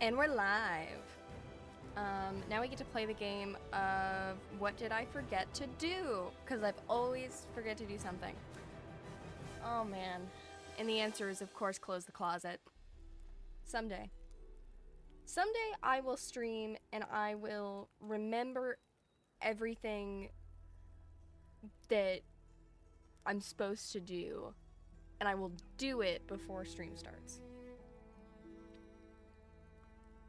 And we're live. Now we get to play the game of what did I forget to do? Because I've always forget to do something. Oh man. And the answer is, of course, close the closet. Someday. Someday I will stream and I will remember everything that I'm supposed to do. And I will do it before stream starts.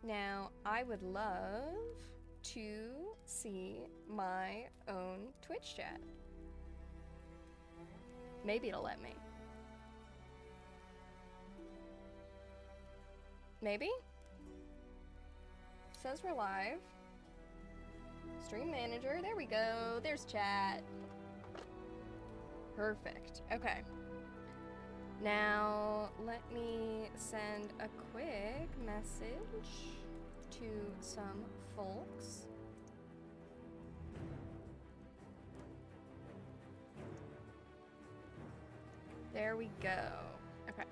Now, I would love to see my own Twitch chat. Maybe it'll let me. Maybe? Says we're live. Stream manager, there we go. There's chat. Perfect. Okay. Now, let me send a quick message to some folks. There we go. Okay.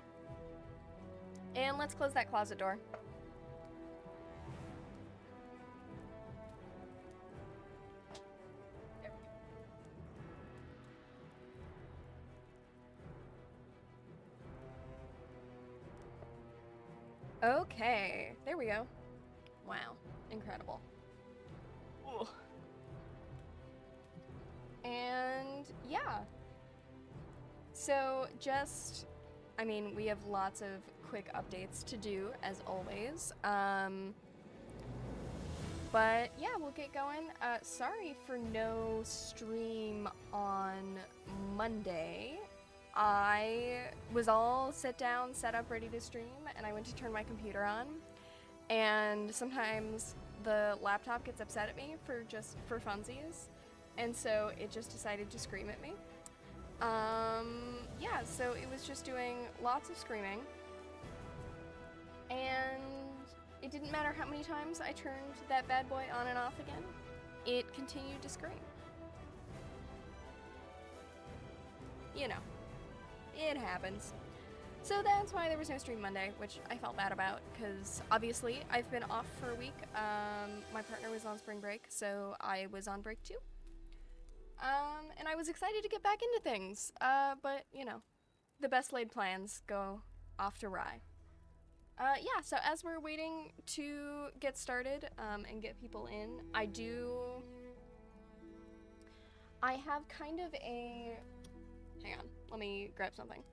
And let's close that closet door. Okay, there we go. Wow, incredible. Ugh. And yeah. So just, I mean, we have lots of quick updates to do as always. But yeah, we'll get going. Sorry for no stream on Monday. I was all set down, set up, ready to stream, and I went to turn my computer on. And sometimes the laptop gets upset at me for funsies. And so it just decided to scream at me. Yeah, so it was just doing lots of screaming. And it didn't matter how many times I turned that bad boy on and off again, it continued to scream. You know, it happens. So that's why there was no stream Monday, which I felt bad about, because obviously I've been off for a week. My partner was on spring break, so I was on break too. And I was excited to get back into things, but, you know, the best laid plans go off to rye. Yeah, so as we're waiting to get started and get people in, I have kind of a... Hang on, let me grab something.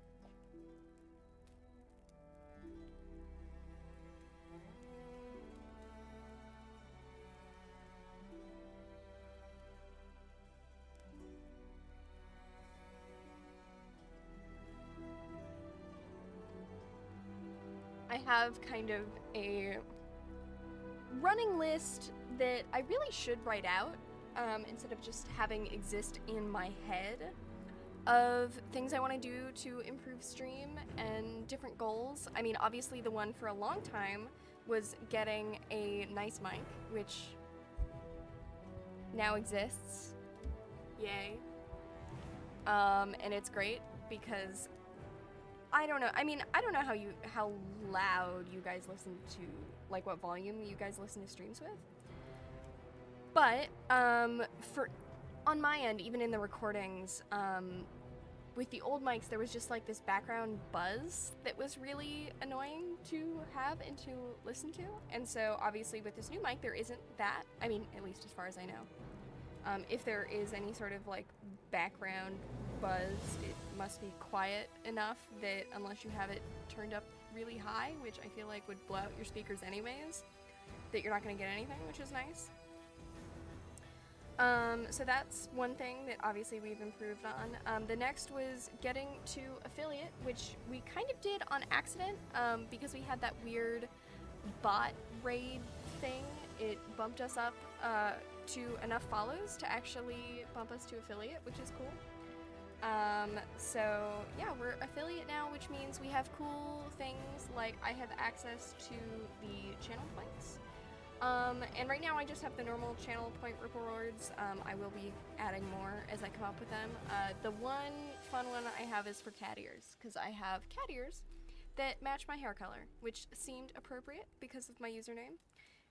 I have kind of a running list that I really should write out instead of just having exist in my head of things I want to do to improve stream and different goals. I mean, obviously the one for a long time was getting a nice mic, which now exists. Yay. And it's great because I don't know. I mean, I don't know how loud you guys listen to, like what volume you guys listen to streams with. But on my end, even in the recordings, with the old mics, there was just like this background buzz that was really annoying to have and to listen to. And so obviously with this new mic, there isn't that. I mean, at least as far as I know. If there is any sort of like background buzz, it must be quiet enough that unless you have it turned up really high, which I feel like would blow out your speakers anyways, that you're not going to get anything, which is nice. So that's one thing that obviously we've improved on. The next was getting to affiliate, which we kind of did on accident because we had that weird bot raid thing. It bumped us up to enough follows to actually bump us to affiliate, which is cool. So yeah, we're affiliate now, which means we have cool things like I have access to the channel points. And right now I just have the normal channel point rewards. I will be adding more as I come up with them. The one fun one I have is for cat ears, because I have cat ears that match my hair color, which seemed appropriate because of my username.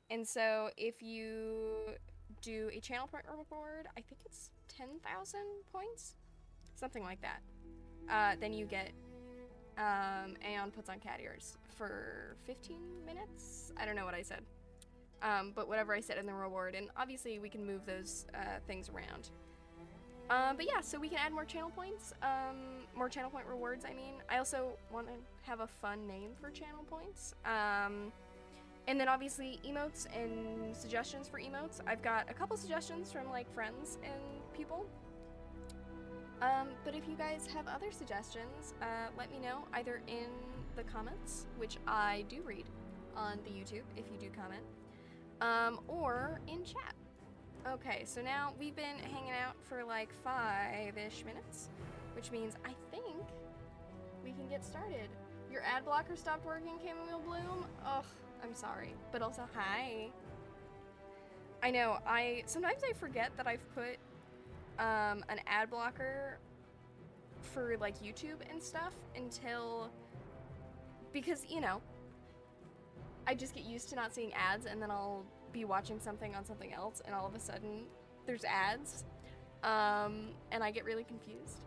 And so if you do a channel point reward, I think it's 10,000 points, something like that, then you get Aeon puts on cat ears for 15 minutes. I don't know what I said, but whatever I said in the reward, and obviously we can move those things around. But yeah, so we can add more channel points, more channel point rewards, I mean. I also want to have a fun name for channel points. And then obviously emotes and suggestions for emotes. I've got a couple suggestions from like friends and people. But if you guys have other suggestions, let me know either in the comments, which I do read on the YouTube if you do comment, or in chat. Okay, so now we've been hanging out for like 5-ish minutes, which means I think we can get started. Your ad blocker stopped working, Chamomile Bloom? Ugh, I'm sorry, but also hi. I know, sometimes I forget that I've put an ad blocker for like YouTube and stuff because, you know, I just get used to not seeing ads, and then I'll be watching something on something else and all of a sudden there's ads, and I get really confused.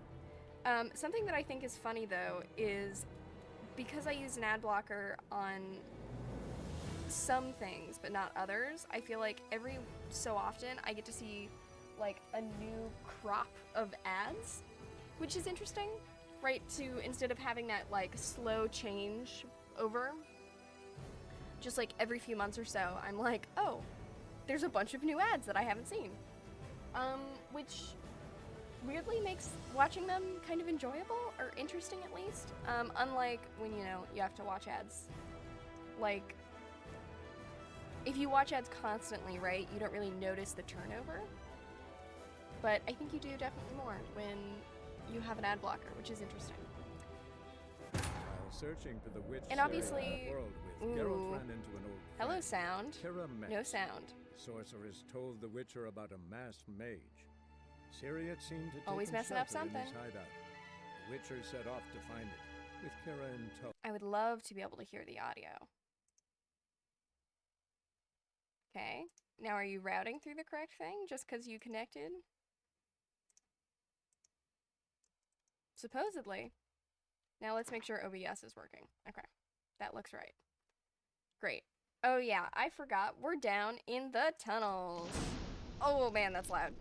Something that I think is funny though is because I use an ad blocker on some things but not others, I feel like every so often I get to see like a new crop of ads, which is interesting, right? Instead of having that like slow change over, just like every few months or so, I'm like, oh, there's a bunch of new ads that I haven't seen. Which weirdly makes watching them kind of enjoyable, or interesting at least. Unlike when, you know, you have to watch ads. Like, if you watch ads constantly, right, you don't really notice the turnover. But I think you do definitely more when you have an ad blocker, which is interesting. While searching for the witch and obviously, world with, Geralt ran into an old hello friend, sound. No sound. Sorceress told the Witcher about a masked mage. Ciri had seemed to take Always messing up shelter in something. his hideout. The Witcher set off to find it, with Kira in tow. I would love to be able to hear the audio. Okay, now are you routing through the correct thing just because you connected? Supposedly. Now let's make sure OBS is working. Okay, that looks right. Great. Oh yeah, I forgot. We're down in the tunnels. Oh man, that's loud.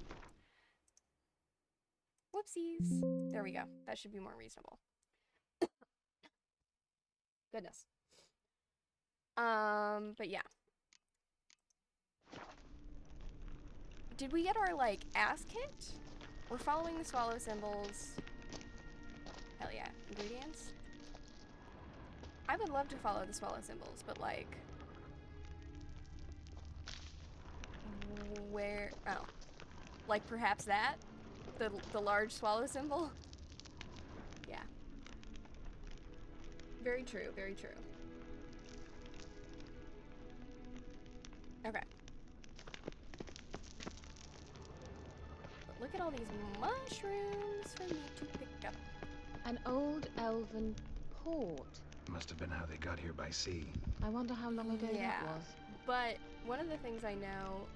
Whoopsies. There we go. That should be more reasonable. Goodness. But yeah. Did we get our, like, ass kicked? We're following the swallow symbols. Hell yeah. Ingredients? I would love to follow the swallow symbols, but, like... where... oh. Like, perhaps that? The large swallow symbol? Yeah. Very true, very true. Okay. But look at all these mushrooms for me to pick up. An old elven port. Must have been how they got here by sea. I wonder how long ago that was. But one of the things I know...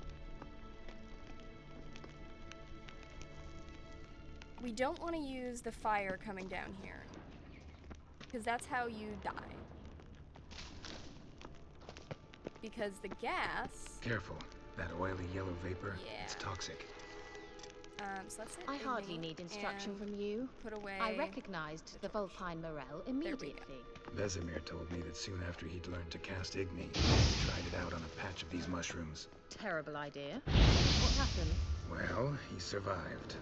we don't want to use the fire coming down here. Because that's how you die. Because the gas... Careful. That oily yellow vapor, yeah. It's toxic. So that's it. I hardly need instruction from you. Put away... I recognized the Vulpine Morel immediately. Vesemir told me that soon after he'd learned to cast Igni, he tried it out on a patch of these mushrooms. Terrible idea. What happened? Well, he survived.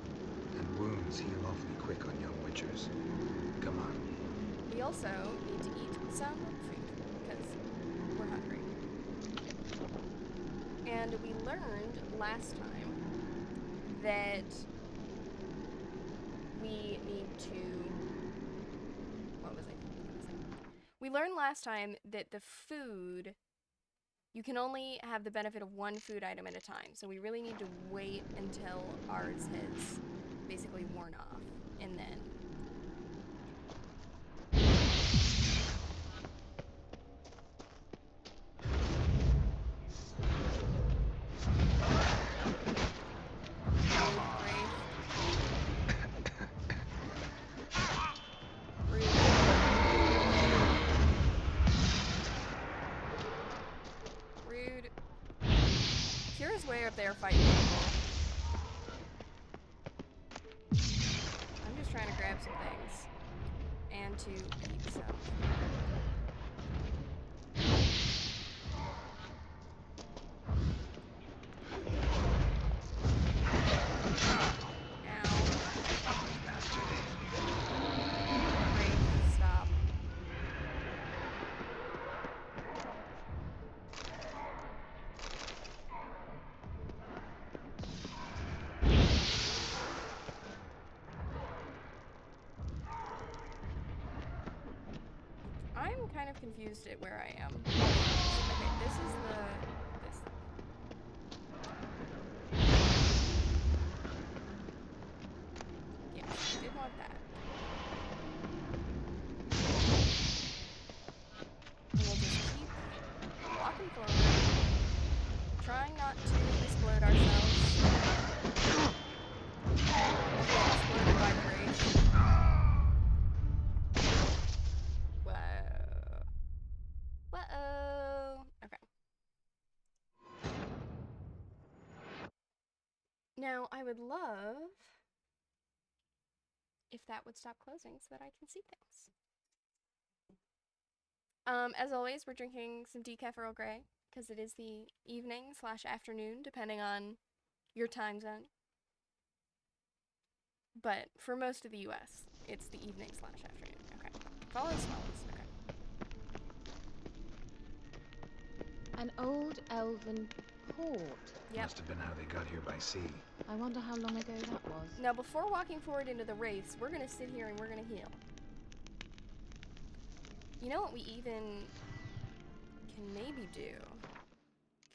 And wounds heal awfully quick on young witchers. Come on. We also need to eat some food, because we're hungry. And we learned last time that we need to... what was I gonna say? We learned last time that the food... you can only have the benefit of one food item at a time, so we really need to wait until ours has basically worn off, and then... there fighting people. I'm just trying to grab some things. And to eat some. I'm kind of confused at where I am. Okay, this is this. Yeah, I did want that. And we'll just keep walking forward, trying not to explode ourselves. Exploded by grace. Whoa. Okay. Now, I would love if that would stop closing so that I can see things. As always, we're drinking some decaf Earl Grey because it is the evening/afternoon, depending on your time zone. But for most of the US, it's the evening/afternoon. Okay. Follow the smells. Okay. An old elven port. Yep. Must have been how they got here by sea. I wonder how long ago that was. Now, before walking forward into the wraiths, we're gonna sit here and we're gonna heal. You know what we even can maybe do?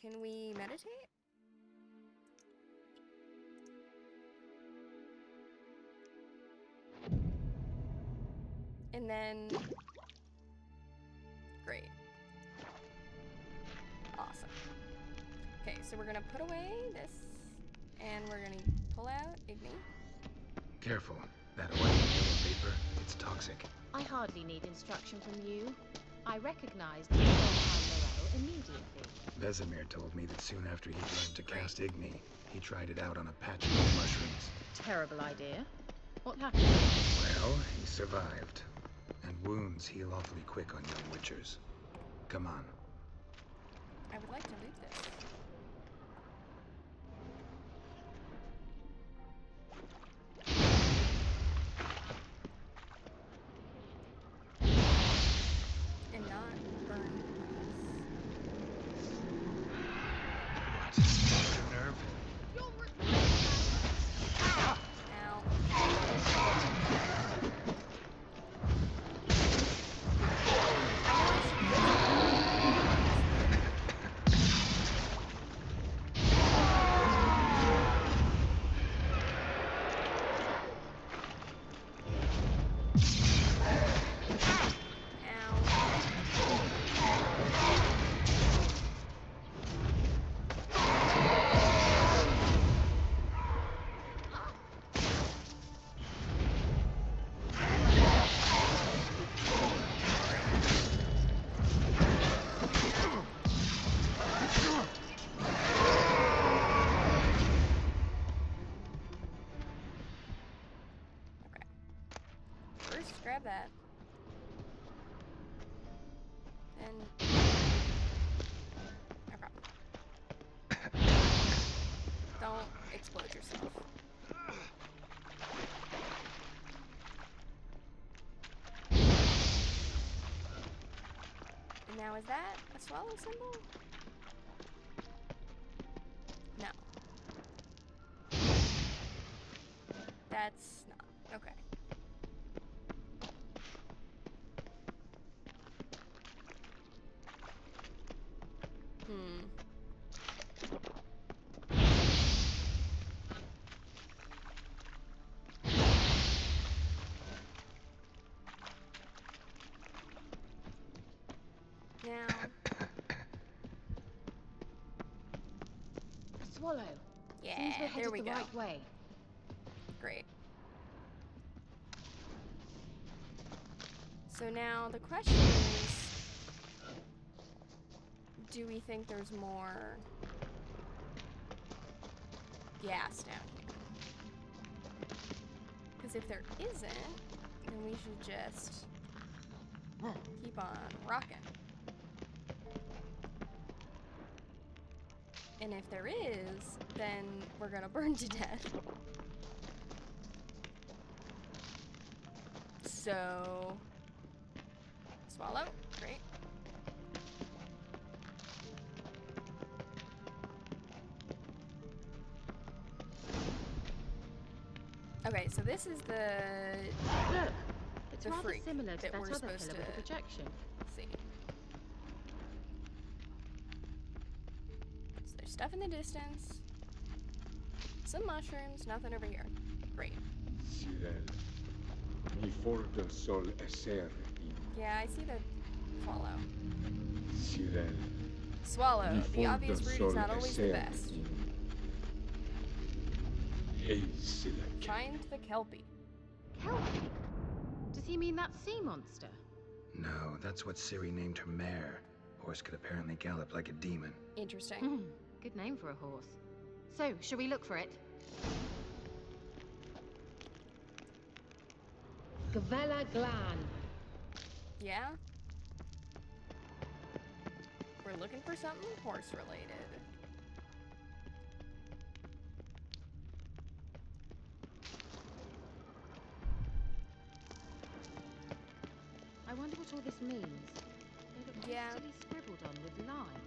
Can we meditate? And then... Great. Awesome. Okay, so we're gonna put away this, and we're gonna pull out Igni. Careful. That oil and yellow vapor, it's toxic. I hardly need instruction from you. I recognized the Volpine Morel immediately. Vesemir told me that soon after he learned to cast Igni, he tried it out on a patch of mushrooms. Terrible idea. What happened? Well, he survived. And wounds heal awfully quick on young witchers. Come on. I would like to loot this. And not burn What? Lost your nerve? Grab that. And... no problem. Don't explode yourself. And now is that a swallow symbol? No. That's not. Okay. Now. A swallow. Yeah, Seems we're there headed we the go. right way. Great. So now the question is, do we think there's more gas down here. Because if there isn't, then we should just keep on rocking. And if there is, then we're gonna burn to death. So, swallow, great. Okay, so this is the Look, it's The rather freak similar to that that we're other supposed pillar with the to- projection. see. So there's stuff in the distance. Some mushrooms, nothing over here. Great. Cyril, mi fordo sol esser in Yeah, I see the swallow. Cyril, Swallow. mi The obvious fordo route sol is not always the esser best. in Heiselek. Find the Kelpie. Kelpie? Does he mean that sea monster? No, that's what Ciri named her mare. Horse could apparently gallop like a demon. Interesting. Hmm, good name for a horse. So, shall we look for it? Gavella Glan. Yeah? We're looking for something horse related. I wonder what all this means. They look Yeah. hastily scribbled on with lime.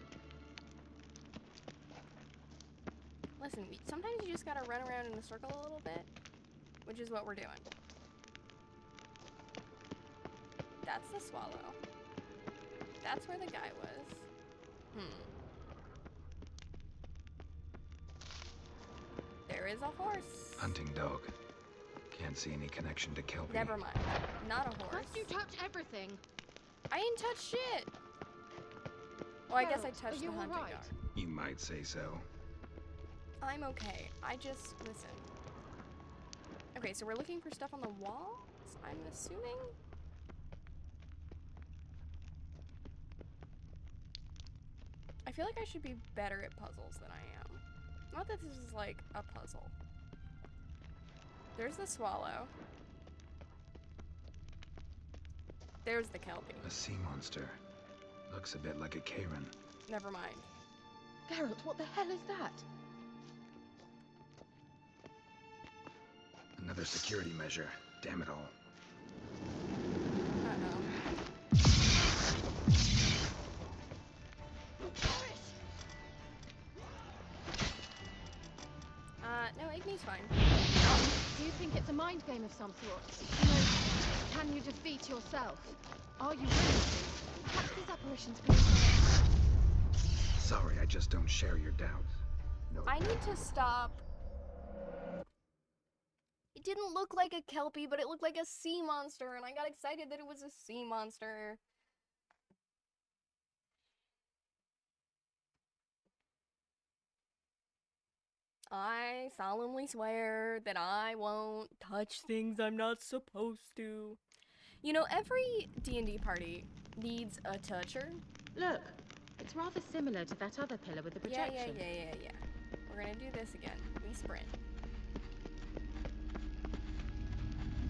Listen, sometimes you just gotta run around in a circle a little bit, which is what we're doing. That's the swallow. That's where the guy was. There is a horse. Hunting dog. Can't see any connection to Kelpie. Never mind. Not a horse. Must you touch everything? I didn't touch shit. Well, I guess I Geralt, touched are the you hunting alright? dog. You might say so. I'm okay. I just listen. Okay, so we're looking for stuff on the walls, I'm assuming. I feel like I should be better at puzzles than I am. Not that this is like a puzzle. There's the swallow. There's the Kelpie. A sea monster. Looks a bit like a Karen. Never mind. Geralt, what the hell is that? Another security measure. Damn it all. Uh-oh. No, Igni's fine. Do you think it's a mind game of some sort? You know, can you defeat yourself? Are you willing to? Perhaps these apparitions could... Sorry, I just don't share your doubts. No. I need to stop. It didn't look like a Kelpie, but it looked like a sea monster, and I got excited that it was a sea monster. I solemnly swear that I won't touch things I'm not supposed to. You know, every D&D party needs a toucher. Look, it's rather similar to that other pillar with the projection. Yeah. We're gonna do this again. We sprint.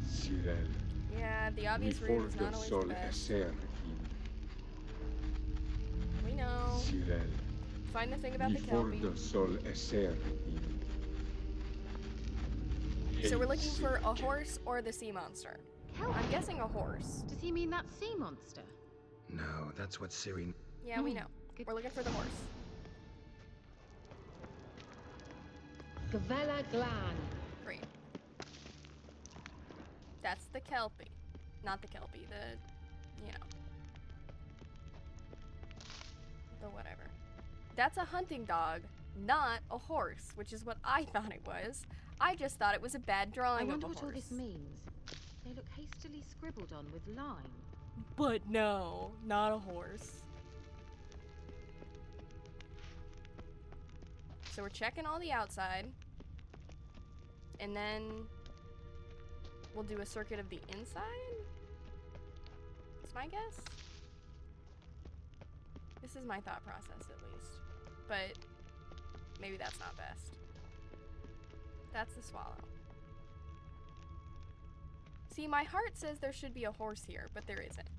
Cyril, Yeah, the mi obvious route is not fordo always sol the best. esser We know. in Cyril, Find the thing about mi the Kelpie. fordo sol esser in So we're looking for a Heiselek. horse or the sea monster. Kelpie? I'm guessing a horse. Does he mean that sea monster? No, that's what Ciri... Yeah, we know. Good. We're looking for the horse. Gavella Glan. Great. That's the Kelpie. Not the Kelpie, you know. The whatever. That's a hunting dog, not a horse, which is what I thought it was. I just thought it was a bad I drawing wonder of a what horse. all this means. They look hastily scribbled on with lime. But no, not a horse. So we're checking all the outside. And then we'll do a circuit of the inside? That's my guess. This is my thought process, at least. But maybe that's not best. That's the swallow. See, my heart says there should be a horse here, but there isn't.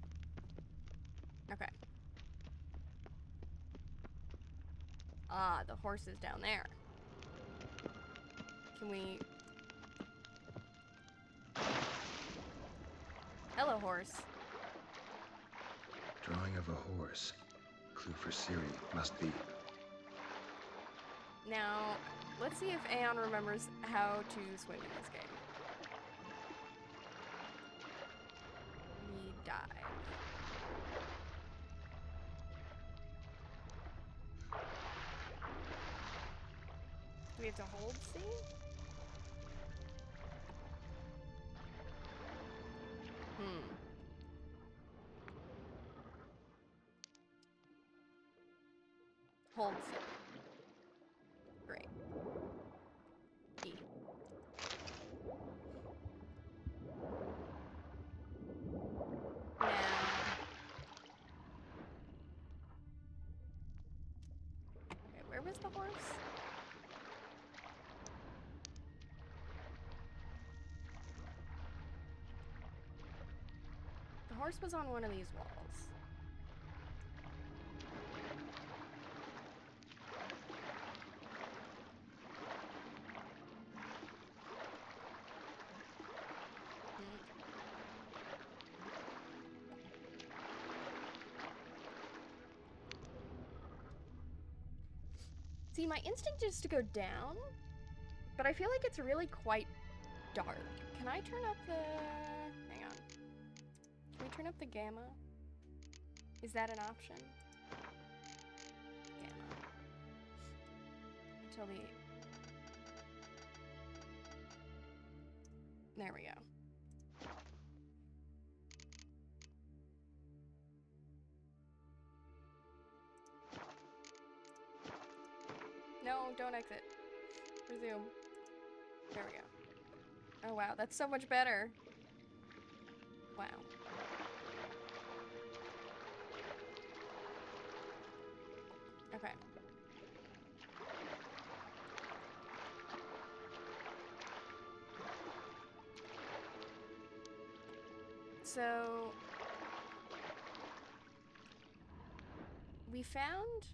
Okay. Ah, the horse is down there. Can we... Hello, horse. Drawing of a horse. Clue for Siri must be. Now, let's see if Aeon remembers how to swim in this game. We dive. Do we have to hold C? Hold C. Great. E. Now. Okay, where was the horse? The horse was on one of these walls. See, my instinct is to go down, but I feel like it's really quite dark. Can I turn up the... Hang on. Can we turn up the gamma? Is that an option? Gamma. Until the... There we go. No, don't exit. Resume. There we go. Oh wow, that's so much better. Wow. Okay. So... we found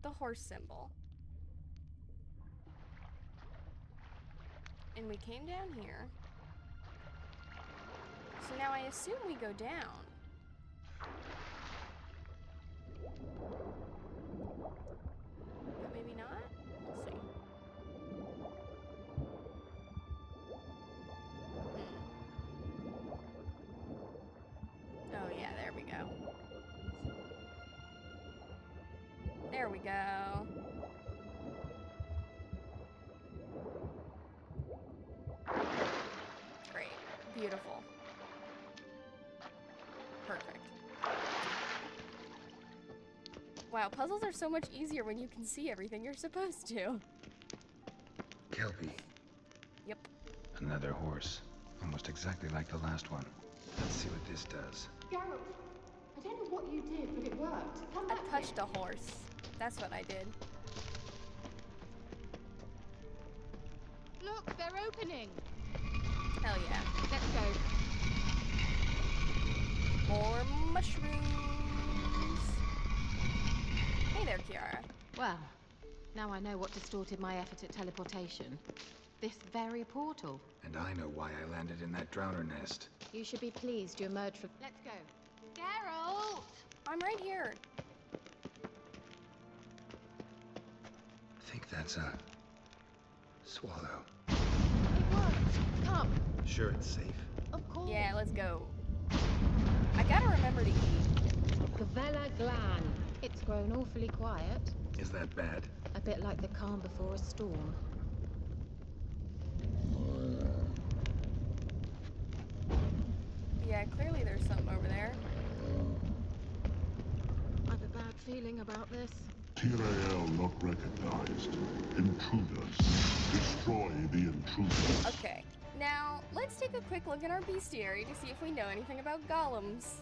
the horse symbol. And we came down here. So now I assume we go down. But maybe not? We'll see. Oh yeah, there we go. There we go. Great. Beautiful. Perfect. Wow, puzzles are so much easier when you can see everything you're supposed to. Kelpie. Yep. Another horse. Almost exactly like the last one. Let's see what this does. Geralt, I don't know what you did, but it worked. Come I back touched a horse. That's what I did. Look, they're opening. Hell yeah. Let's go. More mushrooms. Hey there, Kiara. Well, now I know what distorted my effort at teleportation. This very portal. And I know why I landed in that drowner nest. You should be pleased you emerged from... Let's go. Geralt! I'm right here. I think that's a... swallow. It worked. Come. Sure it's safe? Of course. Yeah, let's go. I gotta remember to eat. Gavella Glan. It's grown awfully quiet. Is that bad? A bit like the calm before a storm. Yeah, clearly there's something over there. I've a bad feeling about this. Tyrael not recognized. Intruders. Destroy the intruders. Okay, now let's take a quick look in our bestiary to see if we know anything about golems.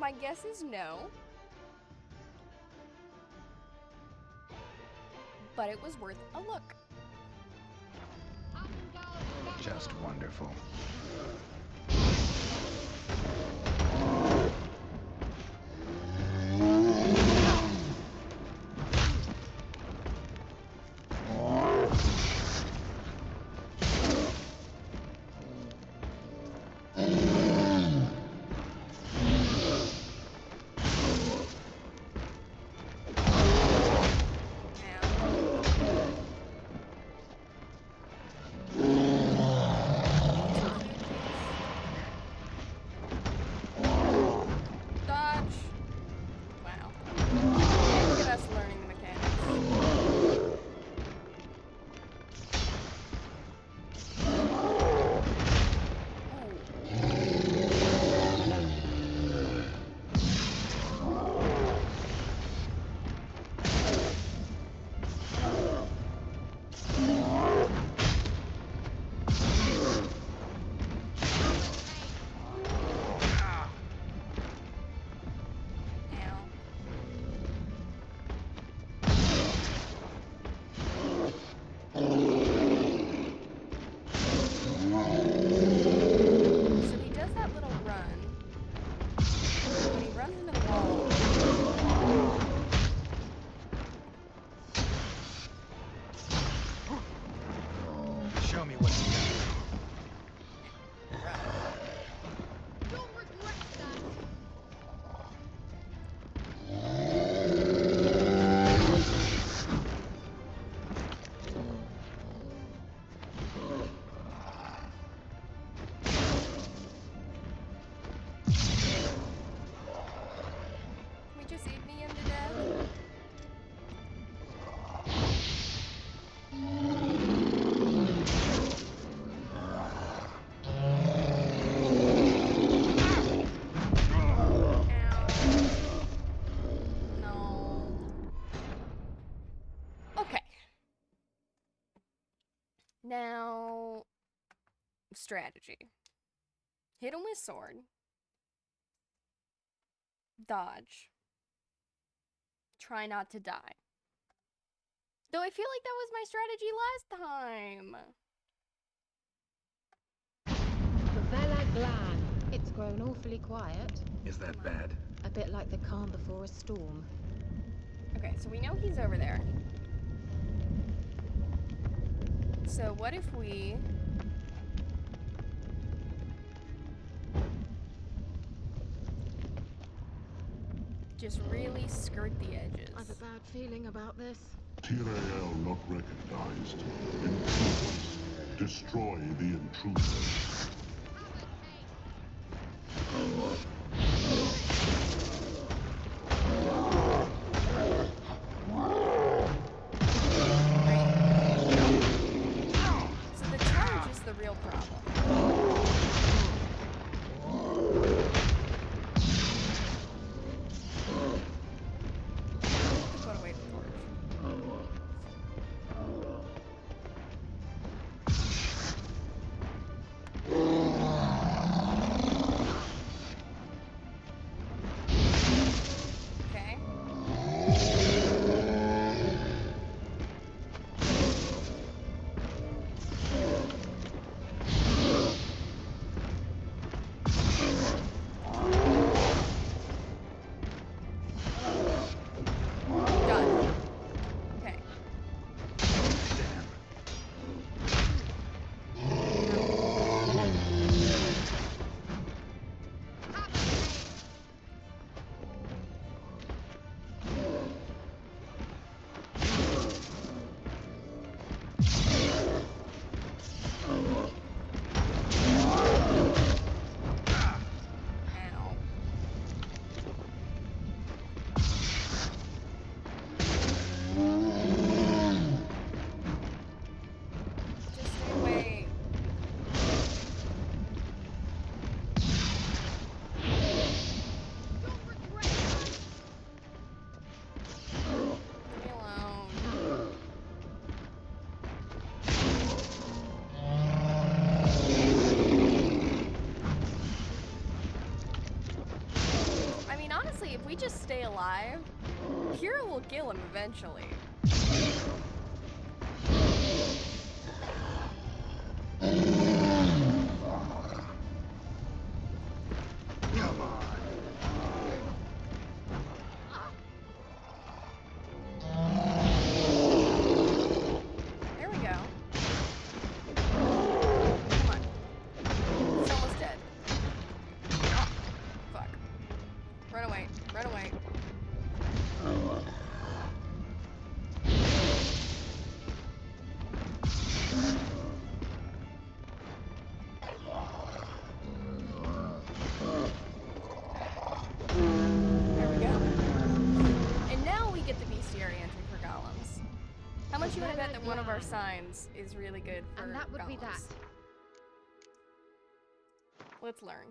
My guess is no. but it was worth a look. Just wonderful. Show me what you got. You'll regret that. We just eat me into death. Now, strategy. Hit him with sword. Dodge. Try not to die. Though I feel like that was my strategy last time. The Vela Glan. It's grown awfully quiet. Is that bad? A bit like the calm before a storm. Okay, so we know he's over there. So what if we... just really skirt the edges? I've a bad feeling about this. Tyrael not recognized. Intruders. Destroy the intruders. So the charge is the real problem. Put away the torch. Okay. Done. Okay. Damn. Ow. Just stay away. You'll regret that. Leave me alone. I mean, honestly, if we just stay alive, Kira will kill him eventually. Run away. Run away. There we go. And now we get the bestiary entry for golems. How much you want to bet that one of our signs is really good for And that would be that. golems? Let's learn.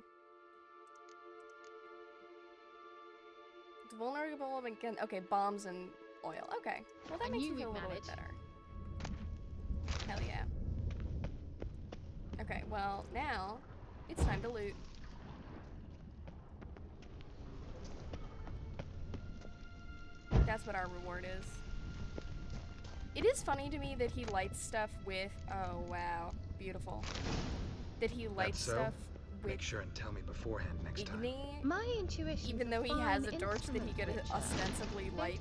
It's vulnerable against, okay, bombs and oil. Okay. Well, that I makes knew me feel a we'd little bit manage. better. Hell yeah. Okay, well, now it's time to loot. That's what our reward is. It is funny to me that he lights stuff with, oh wow, beautiful. That he lights so? stuff Make with sure and tell me beforehand next time. Igni, My intuition. even though he has a torch that he could ostensibly light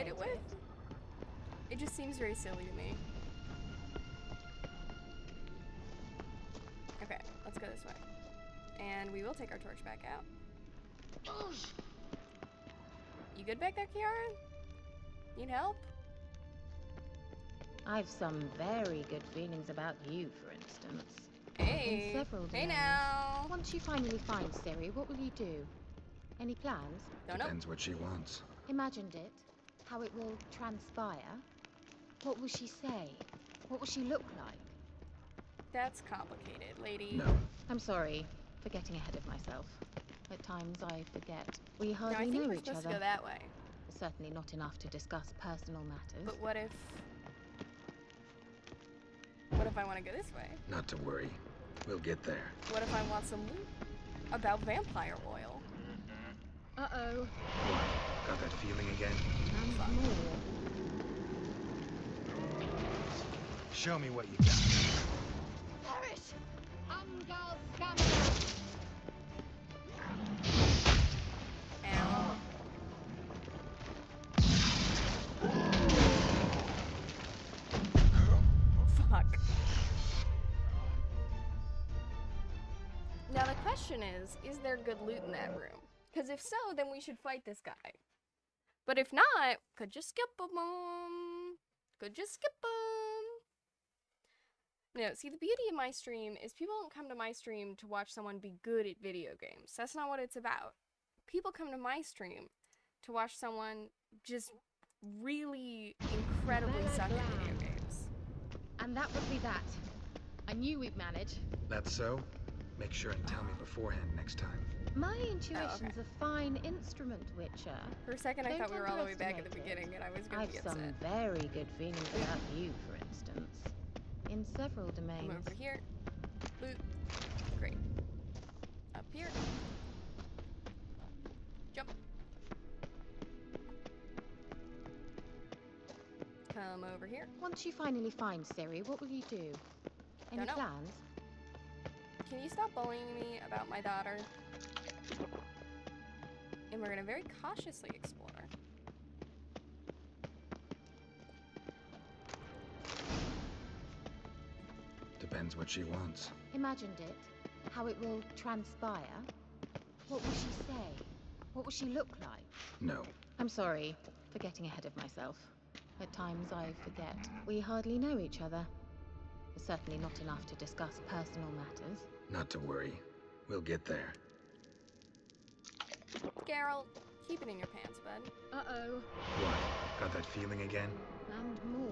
it with. It just seems very silly to me. Okay, let's go this way. And we will take our torch back out. You good back there, Kiara? Need help? I've some very good feelings about you, for instance. Hey. In several Hey domains. now. Once you finally find Siri, what will you do? Any plans? Don't know. Depends what she wants. Imagined it? How it will transpire? What will she say? What will she look like? That's complicated, lady. No. I'm sorry for getting ahead of myself. At times I forget. We No, I hardly think know we're each supposed other. to go that way. Certainly not enough to discuss personal matters. But what if I want to go this way? Not to worry. We'll get there. What if I want some loot about vampire oil? Uh-oh. Got that feeling again? And more. Show me what you got. Perish! Umgal Scammer! Ow. Fuck. Now the question is there good loot in that room? Because if so, then we should fight this guy. But if not, could just skip him. Could just skip him. No, see, the beauty of my stream is people don't come to my stream to watch someone be good at video games. That's not what it's about. People come to my stream to watch someone just really incredibly suck at video games. And that would be that. I knew we'd manage. That's so? Make sure and tell me beforehand next time. My intuition's a fine instrument, Witcher. For a second, I Don't thought we were all the way back at the underestimate it. beginning, and I was going to I've be some upset. very good feelings about you, for instance. In several domains. Come over here. Loot. Great. Up here. Jump. Come over here. Once you finally find Siri, what will you do? Any Don't know. plans? Can you stop bullying me about my daughter? And we're gonna very cautiously explore. Depends what she wants. Imagined it. How it will transpire. What will she say? What will she look like? No. I'm sorry for getting ahead of myself. At times I forget. We hardly know each other. Certainly not enough to discuss personal matters. Not to worry. We'll get there. Geralt, keep it in your pants, bud. Uh-oh. What? Got that feeling again? And more.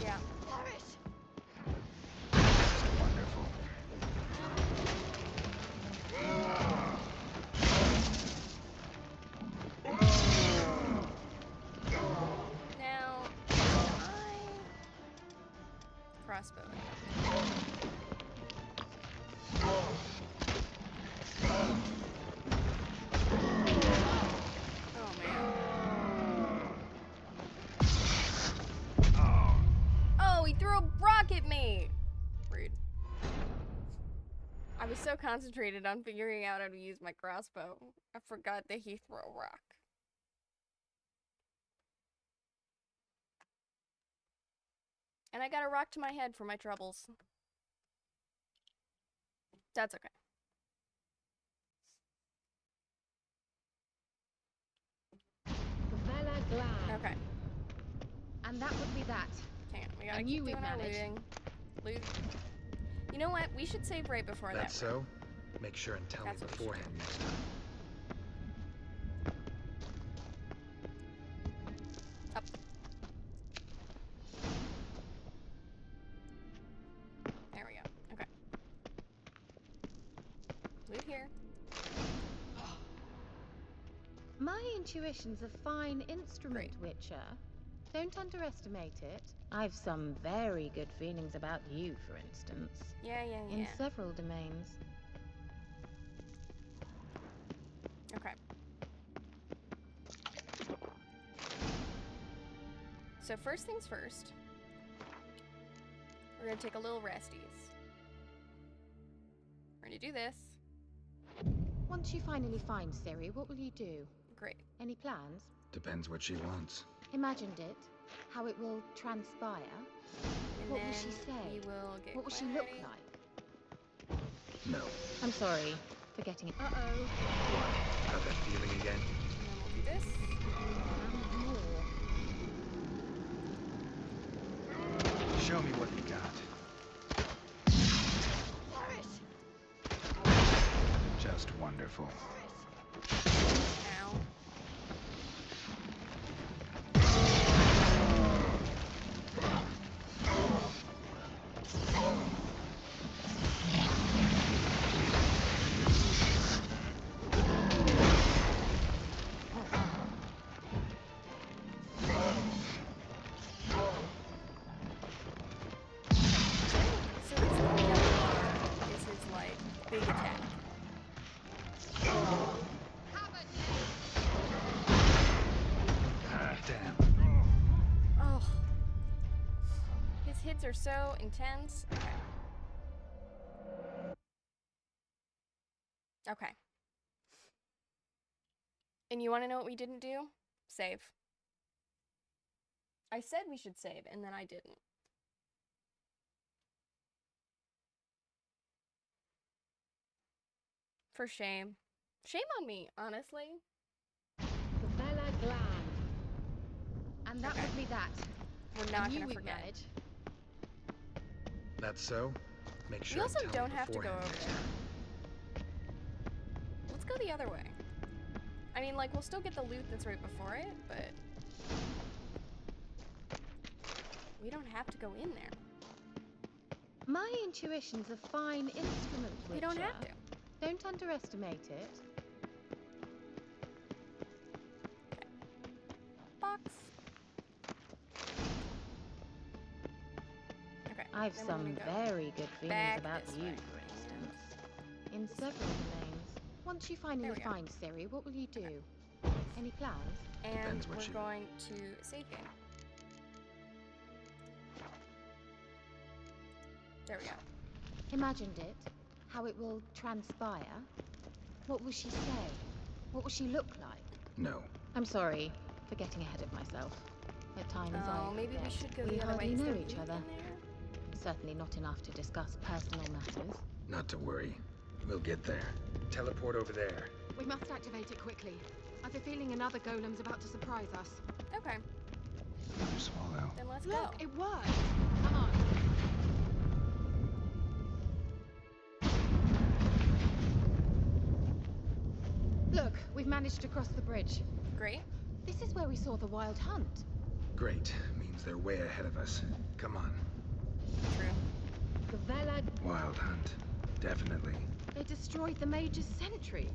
Yeah. Perish! Wonderful. Now, I crossbow. Oh man. Oh, he threw a rock at me. Rude. I was so concentrated on figuring out how to use my crossbow, I forgot that he threw a rock. And I got a rock to my head for my troubles. That's okay. Vela Glan. Okay. And that would be that. Hang on, we gotta I keep knew doing we'd our manage. looting. Loot. You know what? We should save right before That's that. so? Make sure and tell me That's what we should beforehand next time. Up. There we go. Okay. Loot here. My intuition's a fine instrument, Great. Witcher. Don't underestimate it. I've some very good feelings about you, for instance. Yeah. In several domains. Okay. So first things first, we're gonna take a little resties. We're gonna do this. Once you finally find Ciri, what will you do? Great. Any plans? Depends what she wants. Imagined it. How it will transpire. And What then will she say? we will get What will she Gwen look ready. like? No. I'm sorry for getting it. Uh-oh. Got that feeling again? And then we'll do this. And more. Show me what you got. Just wonderful. Ow. So his yellow bar is his like big attack. Damn. Oh. His hits are so intense. Okay. Okay. And you want to know what we didn't do? Save. I said we should save, and then I didn't. For shame. Shame on me, honestly. Vela Glan. And that Okay. would be that. We're I not knew gonna we'd forget. manage. That's so? Make sure We also and tell don't me have to go beforehand over next there. time. Let's go the other way. I mean, like, we'll still get the loot that's right before it, but we don't have to go in there. My intuition's a fine instrument, Witcher. We don't have to. Don't underestimate it. Box. Okay. I've then we're some gonna go very good feelings back about this you, way. for instance. In several domains. Once you finally There we go. find Ciri, what will you do? Any plans? And Depends what we're you- going to save game. There we go. Imagined it. How it will transpire. What will she say? What will she look like? No. I'm sorry for getting ahead of myself. At times Oh, I maybe we forget. should go We the other way. hardly Is know there each loot other. in there? Certainly not enough to discuss personal matters. Not to worry. We'll get there. Teleport over there. We must activate it quickly. I've a feeling another golem's about to surprise us. Okay, Another swallow. then let's Look, go. it worked! Come on. Look, we've managed to cross the bridge. Great. This is where we saw the wild hunt. Great. Means they're way ahead of us. Come on. True. Vela, Wild hunt. Definitely. they destroyed the Mage's sentries.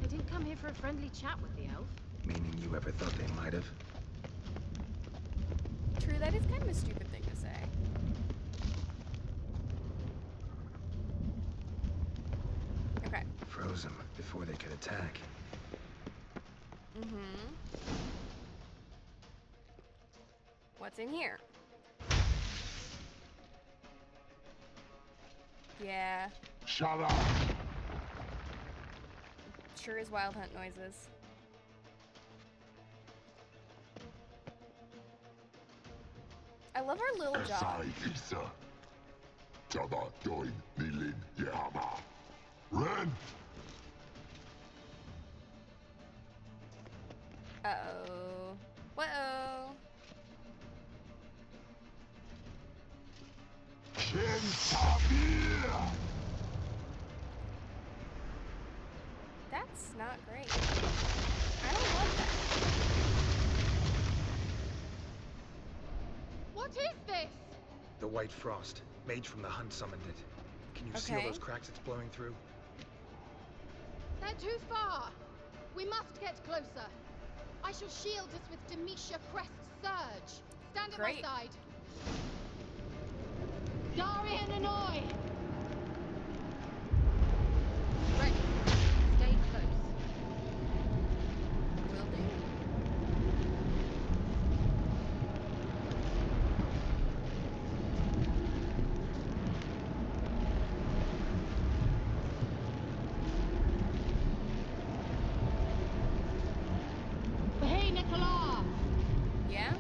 They didn't come here for a friendly chat with the elf. Meaning you ever thought they might have? True, that is kind of a stupid thing to say. Okay. Froze them before they could attack. Mm-hmm. What's in here? Yeah, Shut up! sure is wild hunt noises. I love our little job. Asai Isa. Jabba join Nilin Yahama. Ren! Uh-oh. Whoa. Kentabir! That's not great. I don't love that. What is this? The White Frost. Mage from the Hunt summoned it. Can you see all Okay. those cracks it's blowing through? They're too far. We must get closer. I shall shield us with Demetia Crest's surge. Stand at Great. my side. Darian Annoy! Ready. Stay close. Will do. Hey, Nicola! Yeah?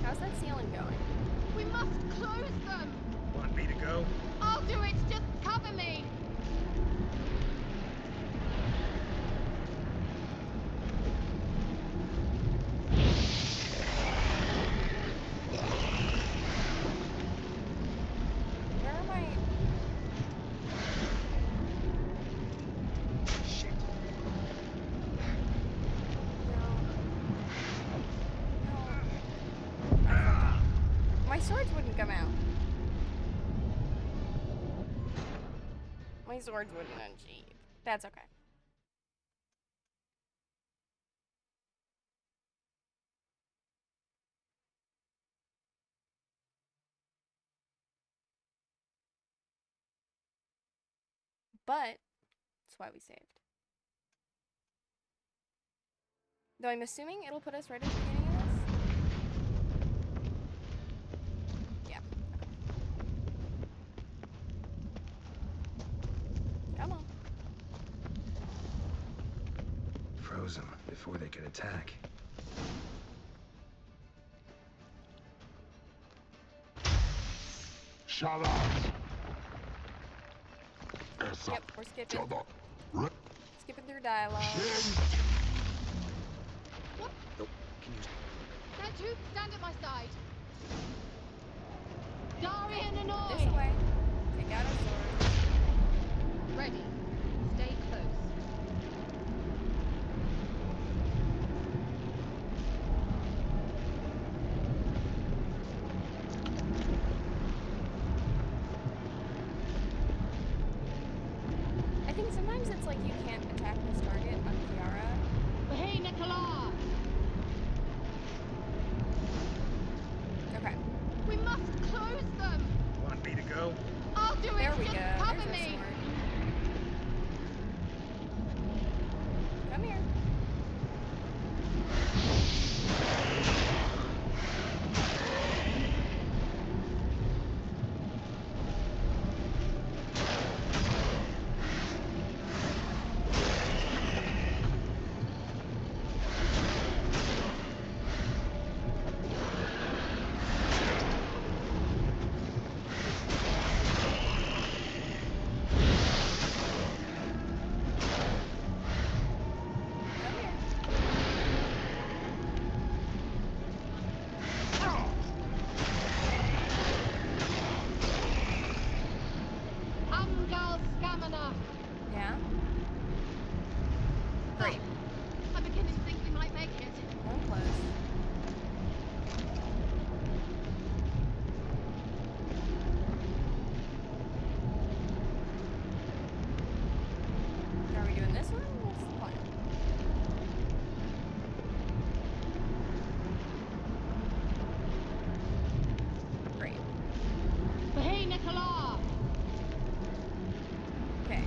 How's that ceiling going? We must close them! Want me to go? I'll do it! Just cover me! Where am I? Shit. No. I fucked up. My swords wouldn't come out. My swords wouldn't unsheath. That's okay. But that's why we saved. Though I'm assuming it'll put us right at the beginning of this. Yeah. Come on. Froze them before they could attack. Shalat! Esa. Yep, we're skipping. Jabba. Ren! Skipping through dialogue. Oh, can you... They're too... Stand at my side. Darian Annoy! This way. Take out our swords. Ready. Stay close. I think sometimes it's like you can't attack this target on Kiara. Hey, Nicola! Okay. We must close them! Want me to go? I'll do it! There we go. Just There's cover our me! sword. Come here. Amgal Scamina! Yeah. Great. I'm beginning to think we might make it. One close. Are we doing this one? What's the plan? Great. Hey, Nicola! Okay.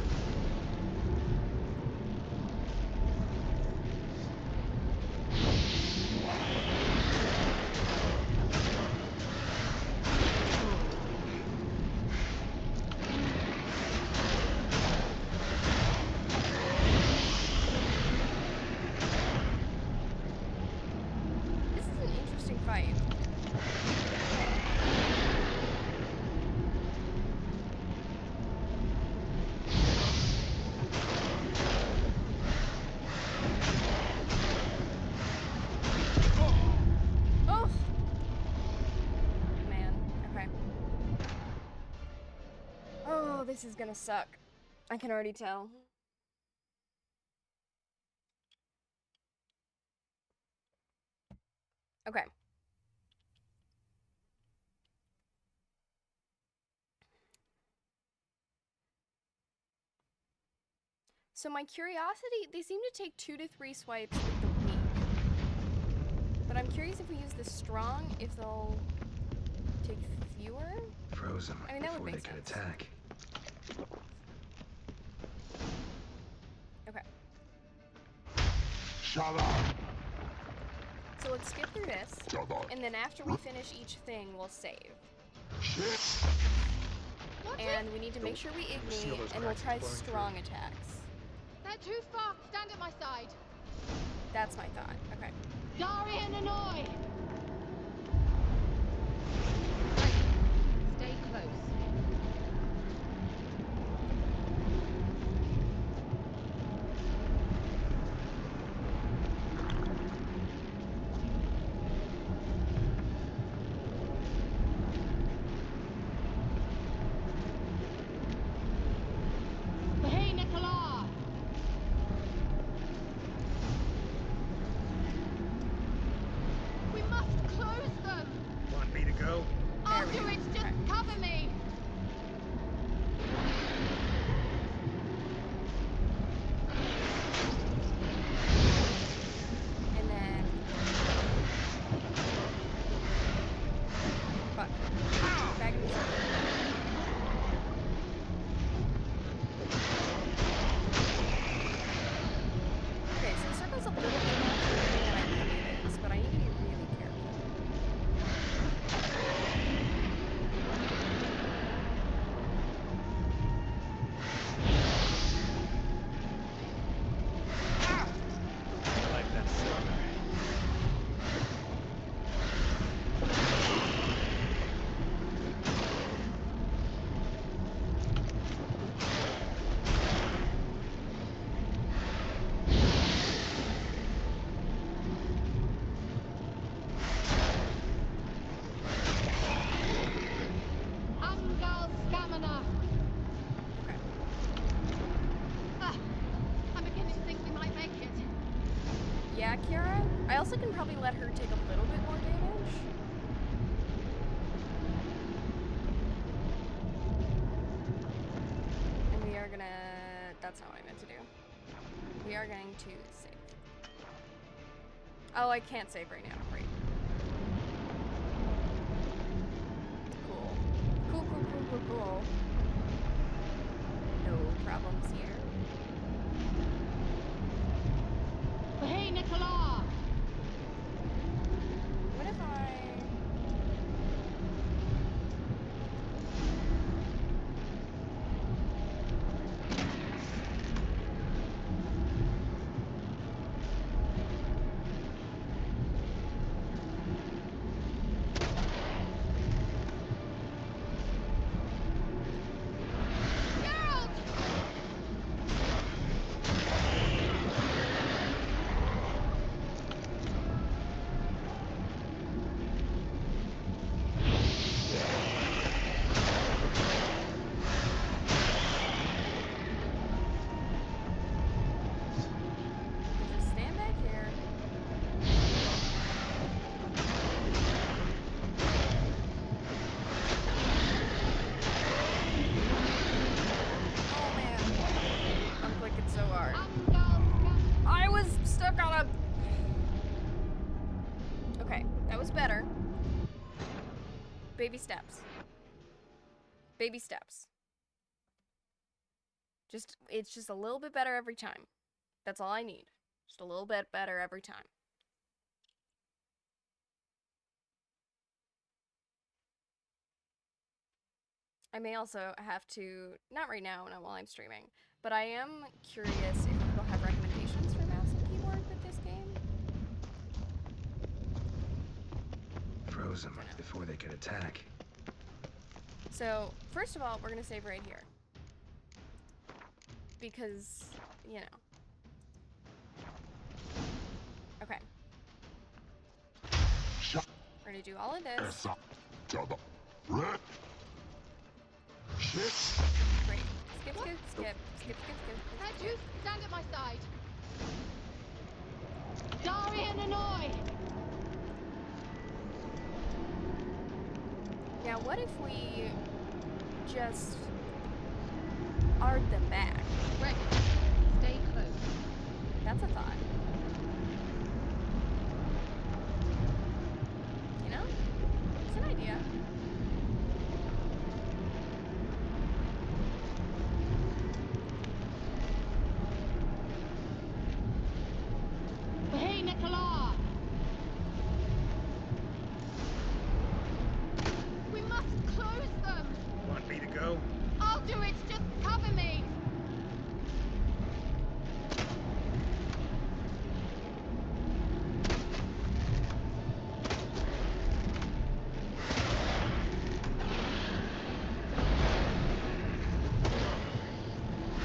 This is an interesting fight. Oh! Man, okay. Oh, this is gonna suck. I can already tell. Okay. So my curiosity, they seem to take 2 to 3 swipes with the weak. But I'm curious if we use the strong, if they'll take fewer? Froze them I mean, that would before they make could sense. attack. Okay. Shut up! So let's skip through this, Shut up! and then after we finish each thing, we'll save. Shit! And we need to make sure we ignite, and we'll try strong attacks. They're too far. Stand at my side. That's my thought. Okay. Dari and Hanoi! Stay close. Hey, Nicola! We must close them! Want me to go? I'll do it! Just cover me! And then... Fuck. Back in the circle. Okay, so the circle's a little bit more forgiving than I think it is, but I need to be really careful. I like that slugger. Angal Stamina! Okay. I'm beginning to think we might make it. Yeah, Kiara? I also can probably let her take a little bit more damage. And we are gonna... That's not what I meant to do. We are going to save. Oh, I can't save right now. Great. Cool. Cool, cool, cool, cool, cool. No problems here. Hey, Nicola! What if I... Geralt! Just stand back here. Oh man. I'm clicking so hard. Angal Stamina! I was stuck on a... Okay, that was better. Baby steps. Baby steps. It's just a little bit better every time. That's all I need. Just a little bit better every time. I may also have to, not right now, not while I'm streaming, but I am curious if people have recommendations for mouse and keyboard with this game. close them before they could attack. So, first of all, we're gonna save right here. Because, you know. Okay. We're gonna do all of this. Essa. Tada. Red. Shit. Great. Skip, skip, skip. Skip, skip, skip. Hedges, stand at my side. Darian and Noi! Now, what if we just ard them back? Ready. Stay close. That's a thought. You know? It's an idea. Hey, Nicola! We must close them! Want me to go? I'll do it, just cover me!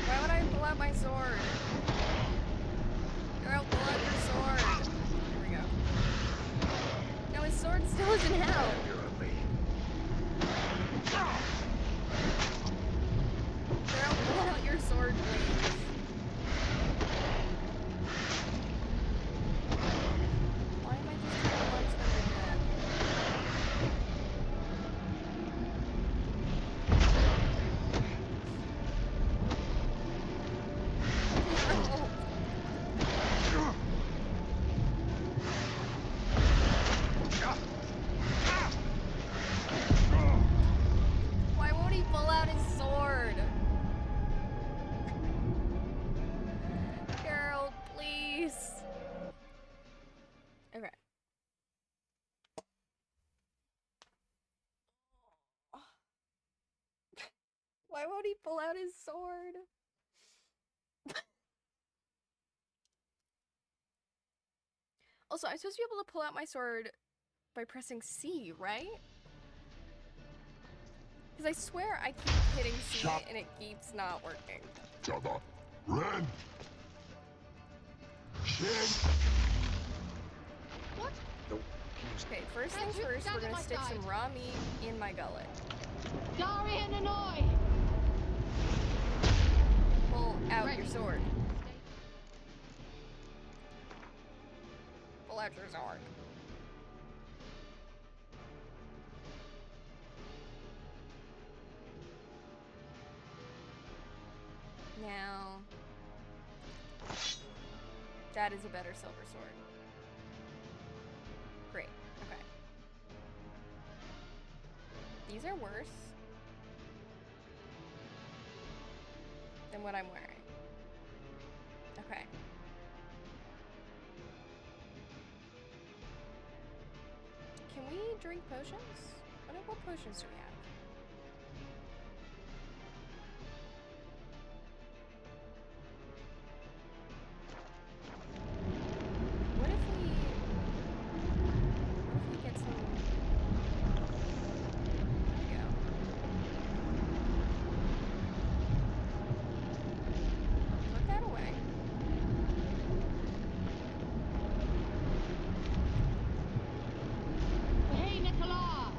Why would I pull out my sword? Girl, pull out your sword. There we go. No, his sword still isn't out. You're a lead. Girl, pull out your sword, please. Why am I just trying to punch them to death? Why won't he pull out his sword? Girl, please. Okay. Why won't he pull out his sword? Also, I'm supposed to be able to pull out my sword by pressing C, right? Because I swear I keep hitting C and it keeps not working. Tada. Red. Shit. What? Okay, first Hey, things you first, stand we're at gonna my stick side. some raw meat in my gullet. Darian and Noi! Pull out Ready. your sword. Stay Pull out your sword. Now, that is a better silver sword. Great, okay. These are worse than what I'm wearing. Okay. Can we drink potions? What potions do we have? What if we get some? There we go. Put that away. Hey, Nicola!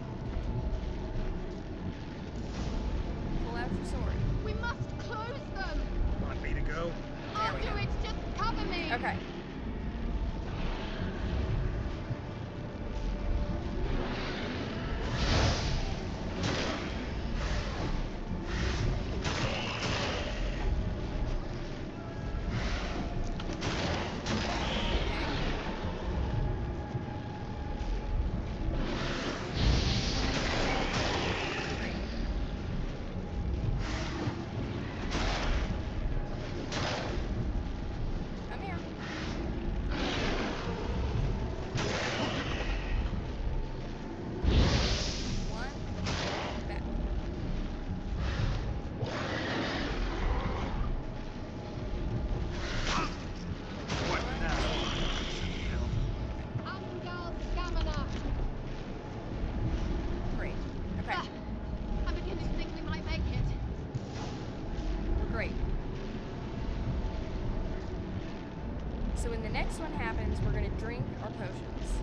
next one happens, we're gonna drink our potions.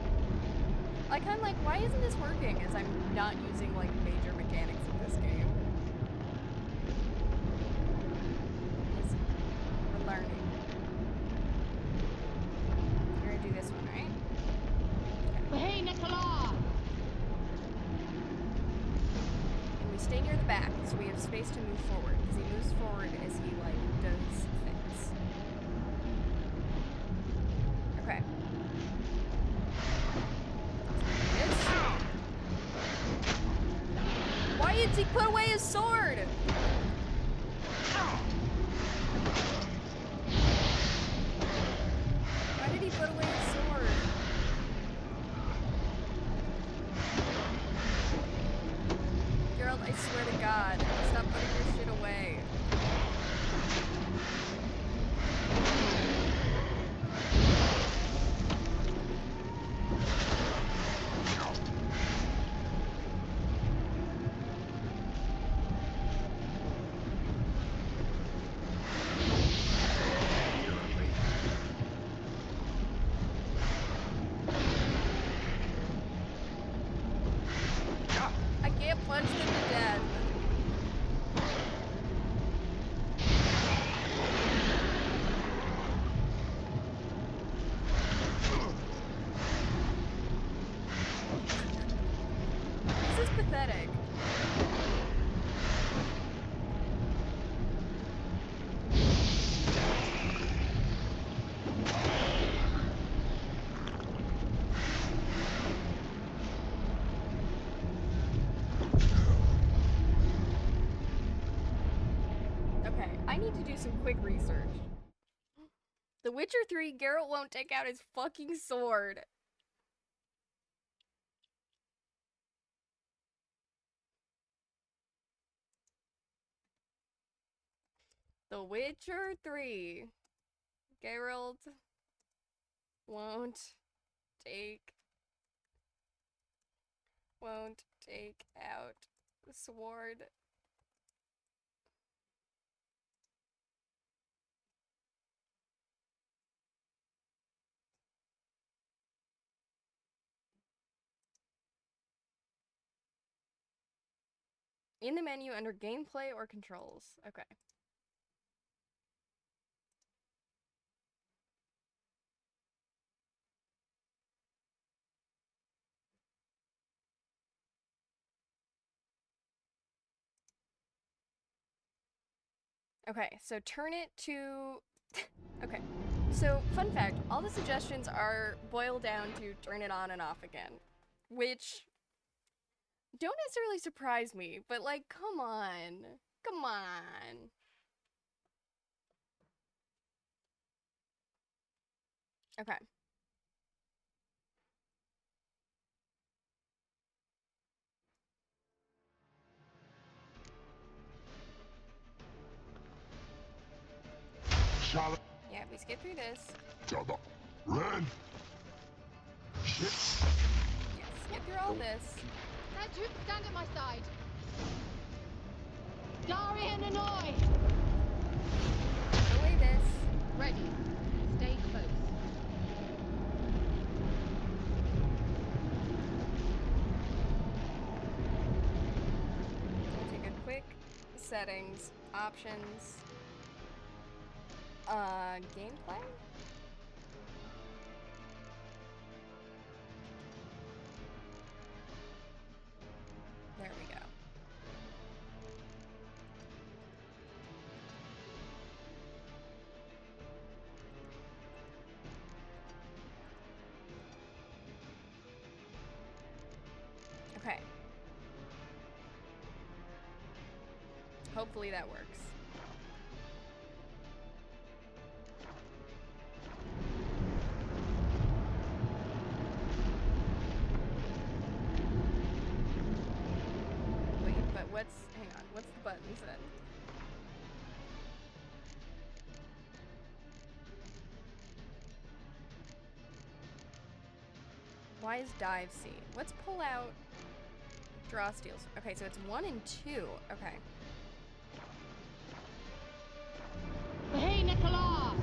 Like, I'm like, why isn't this working? As I'm not using, like, major mechanics of this game. We're learning. We're gonna do this one, right? Hey, Nicola! And we stay near the back, so we have space to move forward. Because he moves forward as he, like, does things. Okay. Why did he put away his sword? Why did he put away his sword? Gerald, I swear to God, stop putting your shit away. I can't punch them to death. This is pathetic. Okay, I need to do some quick research. The Witcher 3, Geralt won't take out his fucking sword. The Witcher 3, Geralt won't take out the sword. In the menu under gameplay or controls. Okay. Okay, so turn it to... Okay, so fun fact, all the suggestions are boiled down to turn it on and off again. Which don't necessarily surprise me, but like, come on. Come on. Okay. Charlotte. Yeah, we skip through this. Jabba. Ren. Shit. Yeah, skip through all this. There, Duke, stand at my side. Darian and I! Put away this. Ready. Stay close. We'll take a quick settings, options, gameplay? There we go. Okay. Hopefully that works. Wait, but hang on, what's the buttons then? Why is dive C? Let's pull out draw steals. Okay, so it's 1 and 2. Okay. Hey, Nicola!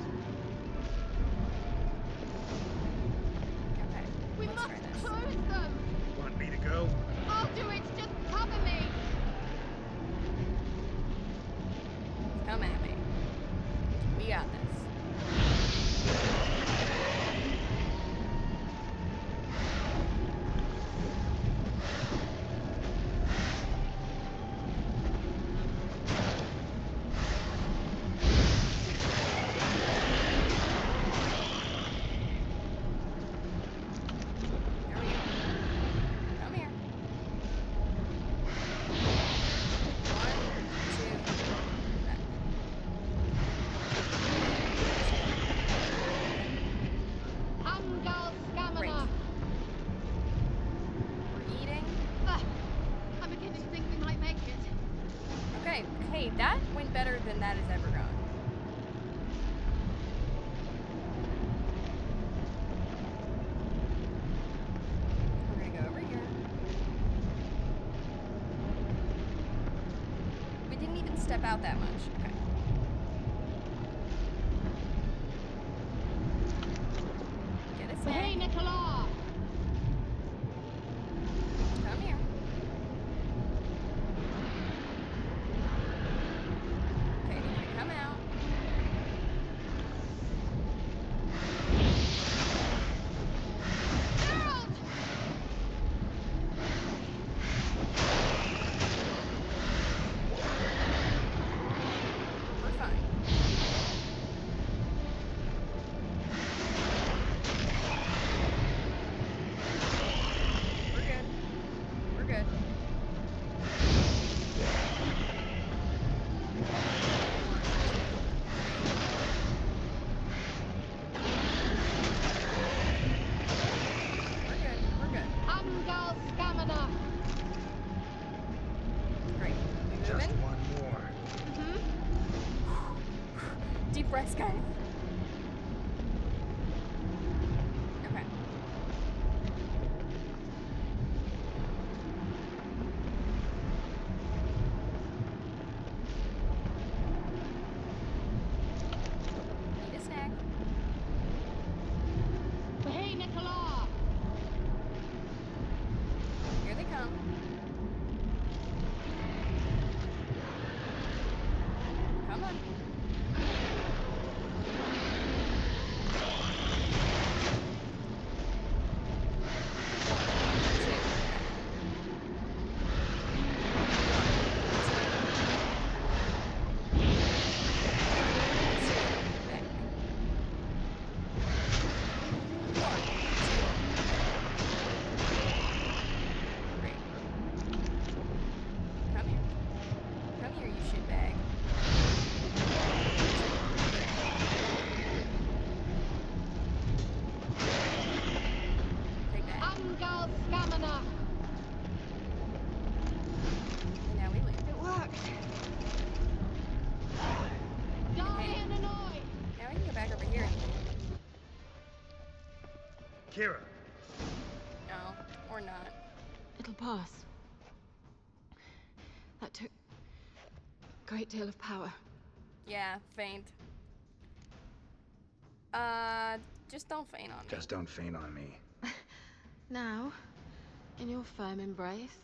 Hey, that went better than that has ever gone. We're gonna go over here. We didn't even step out that much. Okay. Get us Hey, in. Nicola! Come here. Okay, you're gonna come out. Geralt! We're fine. We're good. We're good. We're good. We're good. Angal Stamina! Great. We Just moving? one more. Mm-hmm. Deep breaths, guys. Okay. Need a snack. Hey, Nicola! Here they come. Come on. Great. Come here. Come here, you shitbag. Take that. Angal Stamina! And now we leave. It worked! Die and annoy! Now we can go back over here. Kira, No, or not. It'll pass. That took a great deal of power. Yeah, faint. Just don't faint on me. just don't faint on me. Now, in your firm embrace,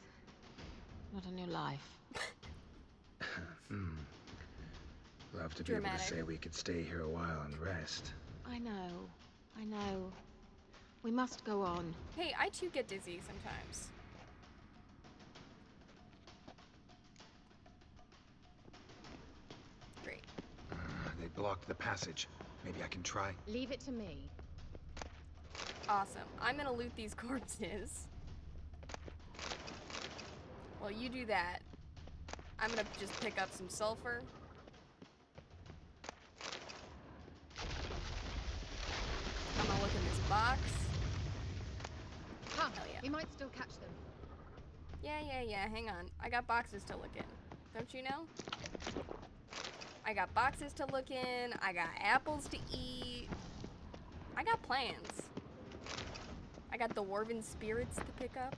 not in your life. Love to be able Dramatic. to say we could stay here a while and rest. I know. We must go on. Hey, I too get dizzy sometimes. Great. They blocked the passage. Maybe I can try. Leave it to me. Awesome. I'm gonna loot these corpses. While you do that, I'm gonna just pick up some sulfur. I'm gonna look in this box. Come, Hell yeah. we might still catch them. Yeah, hang on. I got boxes to look in. Don't you know? I got boxes to look in. I got apples to eat. I got plans. I got the dwarven spirits to pick up.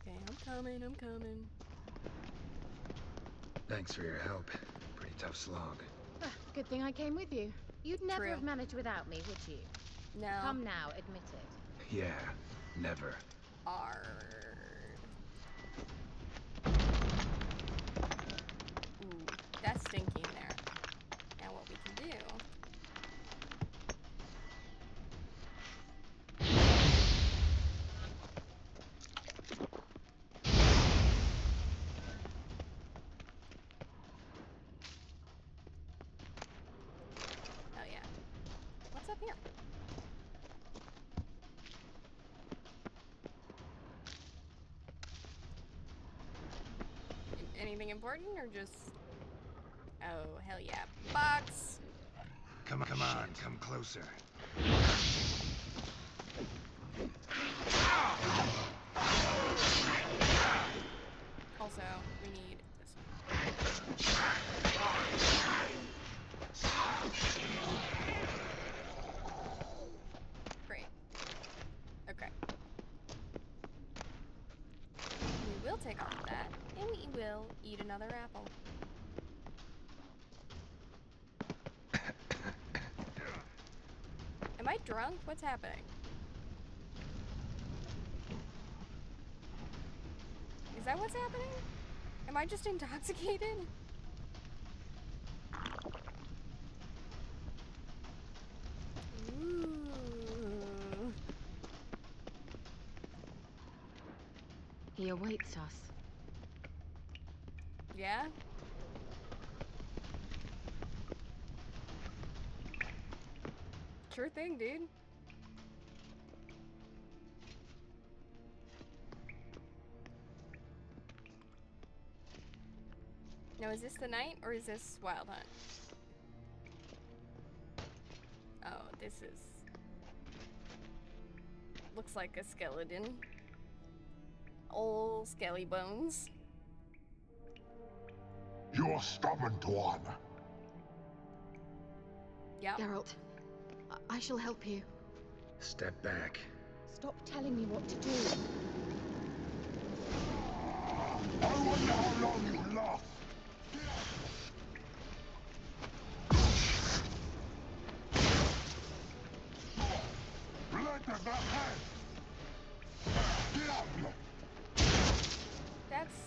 Okay, I'm coming. Thanks for your help. Pretty tough slog. Good thing I came with you. You'd never True. have managed without me, would you? No. Come now, admit it. Yeah, never. Ard. Ooh, that's stinky in there. Now what we can do... Oh yeah. What's up here? Anything important or just... Oh, hell yeah. Box! Come on, come closer. Also, we need this one. Great. Okay. We will take all of that, and we will eat another apple. Am I drunk? What's happening? Is that what's happening? Am I just intoxicated? Ooh. He awaits us. Yeah? Sure thing, dude. Now, is this the night or is this Wild Hunt? Oh, this is... looks like a skeleton. Old skelly bones. You're stubborn, Tuan. Yep. Geralt, I shall help you. Step back. Stop telling me what to do. I wonder how long you last. Let the head. Diable. That's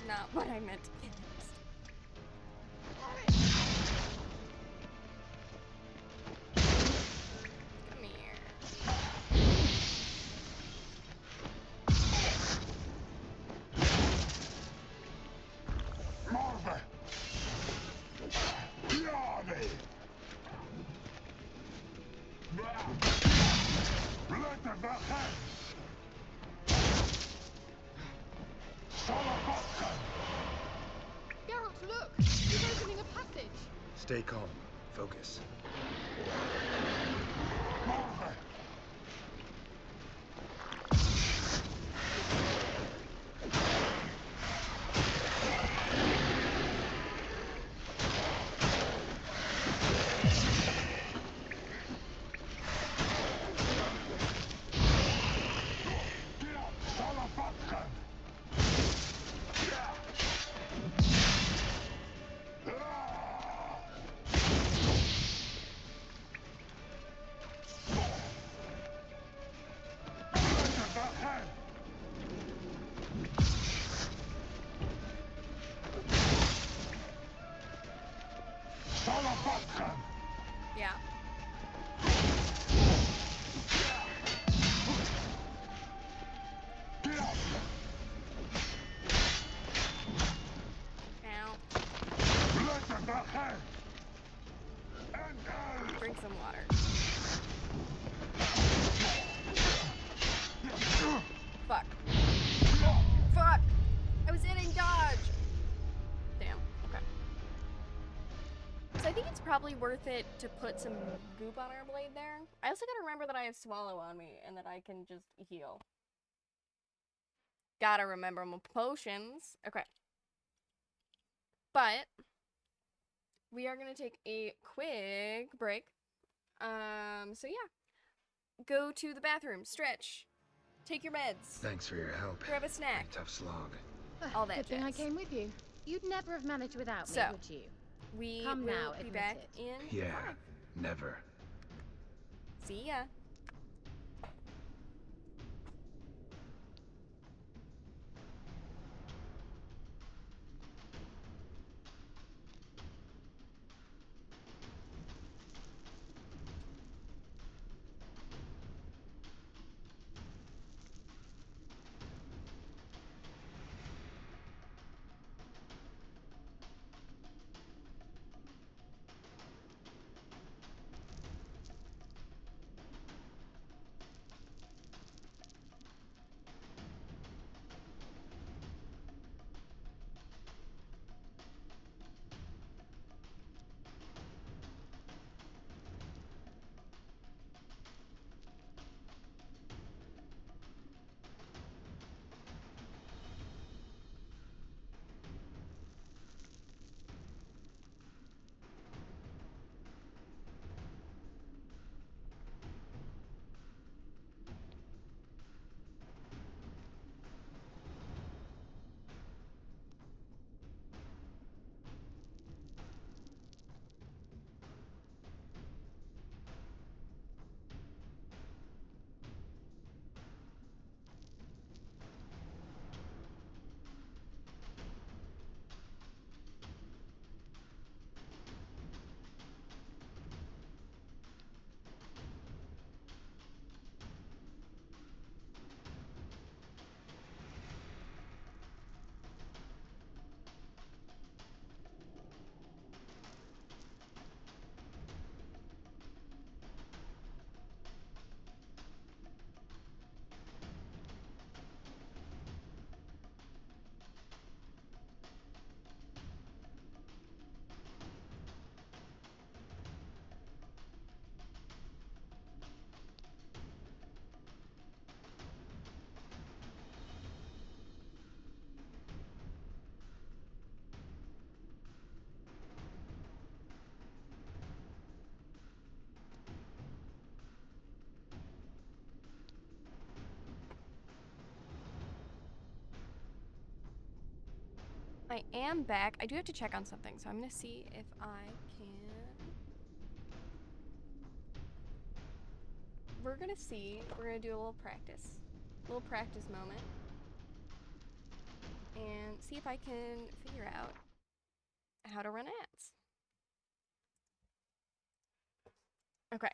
not what I meant to be. Come here. Marve. Diable. Let the head. Salafatkan. Geralt, look! He's opening a passage! Stay calm. Focus. Marve. Salafatkan. Salafatkan. Yeah. Ow. Let the head. And Drink some water. Fuck. Fuck! I was hitting dodge! Damn. Okay. So I think it's probably worth it to put some goop on our blade there. I also gotta remember that I have Swallow on me and that I can just heal. Gotta remember my potions. Okay. But we are gonna take a quick break. So yeah. Go to the bathroom, stretch, take your meds, Thanks for your help. grab a snack, Pretty tough slog. all that Good thing I jazz. came with you. You'd never have managed without me, So, would you? We Come will now, be admit back it. in Yeah, 5. never. See ya. I am back. I do have to check on something, so I'm gonna see if I can. We're gonna see. We're gonna do a little practice. A little practice moment. And see if I can figure out how to run ads. Okay.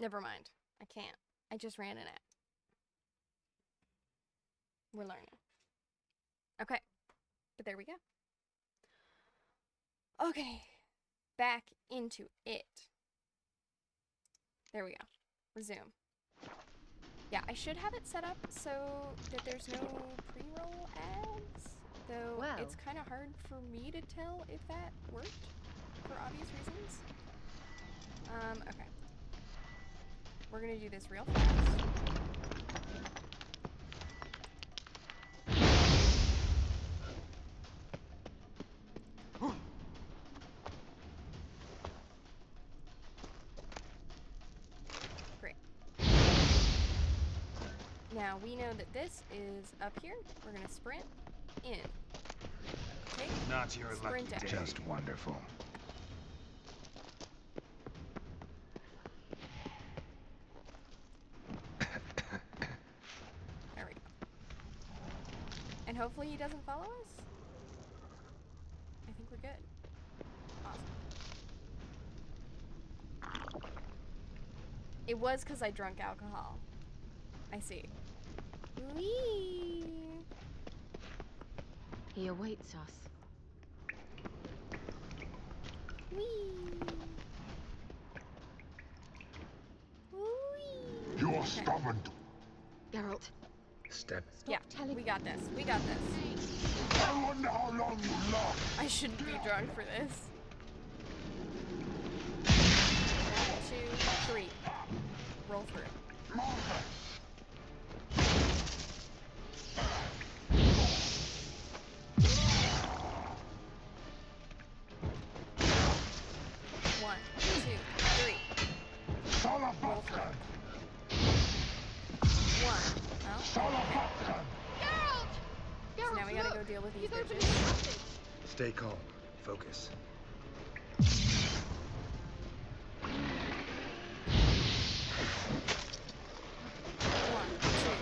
Never mind. I can't. I just ran an ad. We're learning. Okay. But there we go. Okay. Back into it. There we go. Resume. Yeah, I should have it set up so that there's no pre-roll ads. Though Well. it's kind of hard for me to tell if that worked for obvious reasons. Okay. We're gonna do this real fast. Great. Now we know that this is up here. We're gonna sprint in. Okay? Not your Sprint lucky out. day. Just wonderful. There we go. And hopefully he doesn't follow us. I think we're good. Awesome. It was because I drank alcohol. I see. Whee! He awaits us. Whee! Whee! You are stubborn. Geralt, Step. Yeah, telling we got this. We got this. I wonder how long you last. I shouldn't be drunk for this. 1, 2, 3. Roll through. Margaret. One, two, three. Salabatan. One. Oh, Salabatan. Geralt! so now we gotta go deal with these He's opening bitches. the passage. Stay calm. Focus. One, two.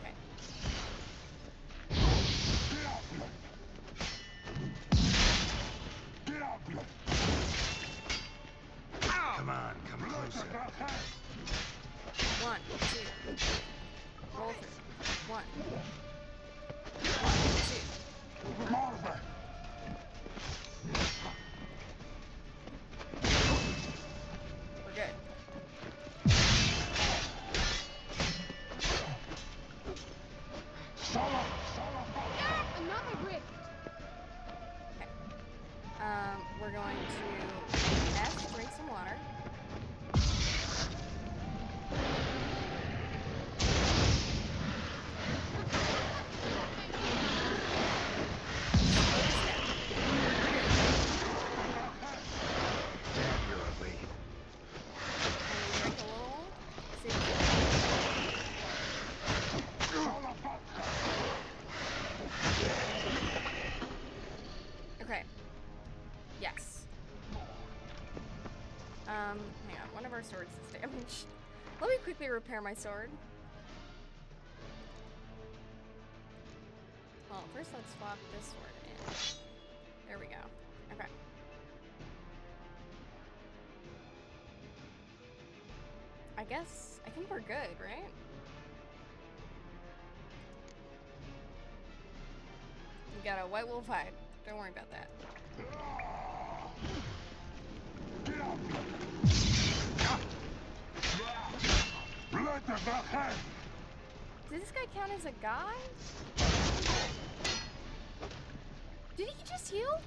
Okay. Diablo. Come on, come closer. One, two. Roll through. One. Two. Margaret. We're good. Another rift. Okay. We're going to F, drink some water. Damn, you're late. And we drink a little. See? Okay. Yes. Hang on. One of our swords is damaged. Let me quickly repair my sword. Well, first let's swap this sword in. There we go. Okay. I think we're good, right? We got a white wolf hide. Don't worry about that. Leute wachen! Does this guy count as a guy? Did he just heal?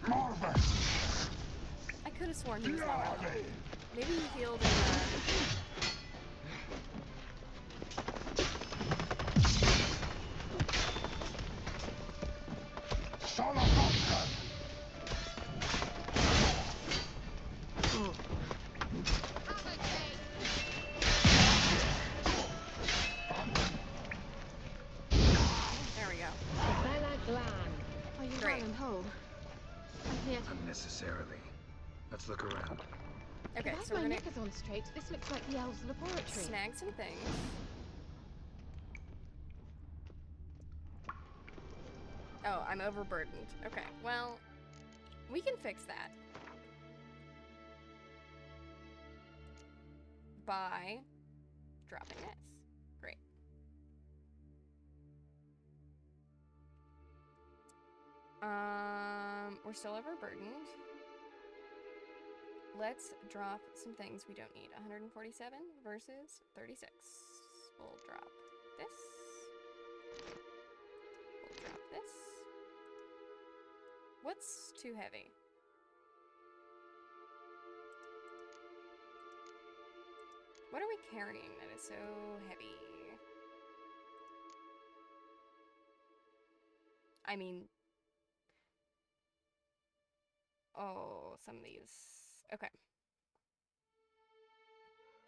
Morven! I could have sworn he was not Lave! really. Maybe he healed in Sola vodka! There we go. Bella Glan. Are you Great. well and whole? I'm here to... Unnecessarily. Let's look around. Okay, If I have so my we're gonna knickers on straight, this looks like the elves' laboratory. snag some things. Oh, I'm overburdened. Okay, well, we can fix that. By dropping this. Great. We're still overburdened. Let's drop some things we don't need. 147 versus 36. We'll drop this. We'll drop this. What's too heavy? What are we carrying that is so heavy? I mean... Oh, some of these... Okay.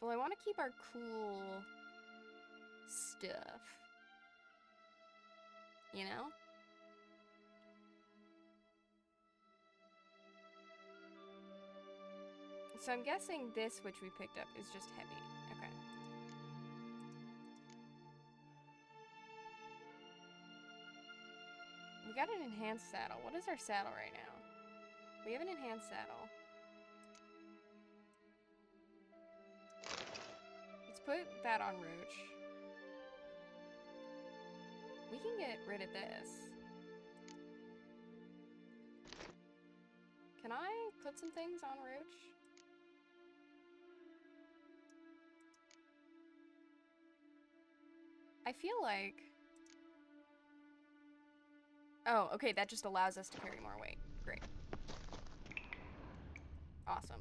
Well, I want to keep our cool stuff. You know? So I'm guessing this, which we picked up, is just heavy. Okay. We got an enhanced saddle. What is our saddle right now? We have an enhanced saddle. Let's put that on Roach. We can get rid of this. Can I put some things on Roach? I feel like... Oh, okay, that just allows us to carry more weight. Great. Awesome.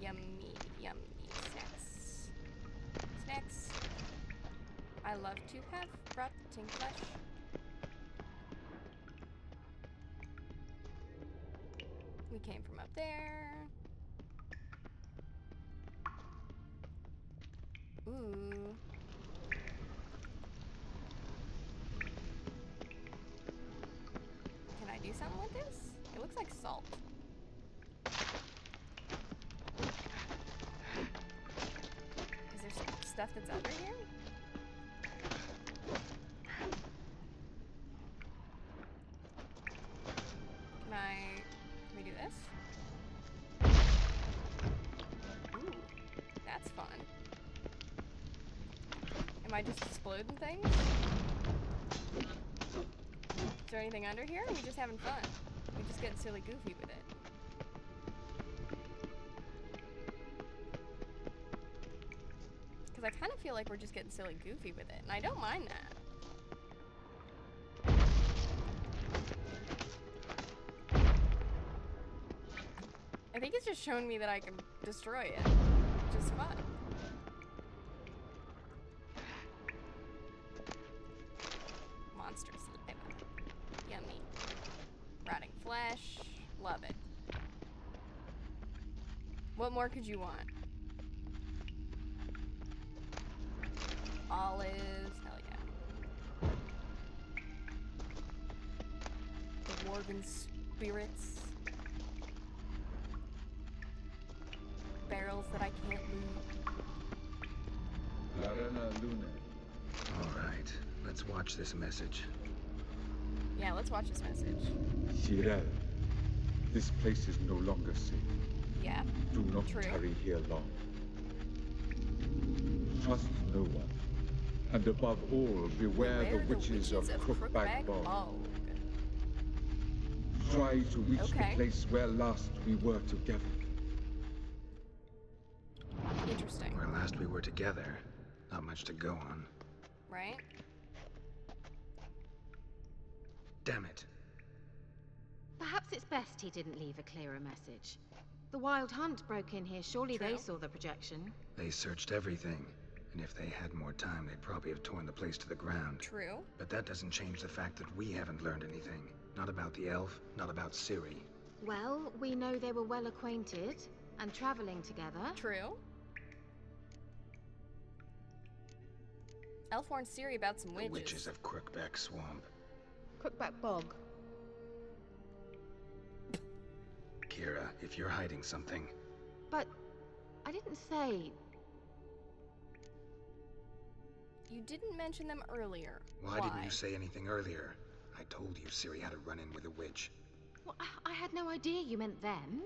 Yummy, yummy snacks. Snacks. I love to have rotting flesh. We came from up there. Ooh. Can I do something with this? It looks like salt. Is there stuff that's under here? Can we do this? Ooh, that's fun. Am I just exploding things? Is there anything under here? Or are we just having fun? We just getting silly goofy with it. Because I kind of feel like we're just getting silly goofy with it, and I don't mind that. I think it's just showing me that I can destroy it, which is fun. Monster saliva. Yummy. Rotting flesh. Love it. What more could you want? Olives. Hell yeah. The Dwarven spirits. Barrels that I can't loot. Larana Luna. All right, let's watch this message. Yeah, let's watch this message. Shirel. This place is no longer safe. Yeah. Do not True. tarry here long. Trust no one. And above all, beware the witches of Crookback Bog. Try to reach Okay. the place where last we were together. Interesting. Where last we were together, not much to go on. Right? Damn it. Perhaps it's best he didn't leave a clearer message. The Wild Hunt broke in here. Surely they True. saw the projection. They searched everything, and if they had more time, they'd probably have torn the place to the ground. True. But that doesn't change the fact that we haven't learned anything. Not about the elf, not about Ciri. Well, we know they were well acquainted and traveling together. True. Elf warned Ciri about some The witches. witches of Crookback Swamp. Crookback Bog. Kira, if you're hiding something, But I didn't say. You didn't mention them earlier. why didn't you say anything earlier? I told you Ciri had a run-in with a witch. Well, I had no idea you meant them.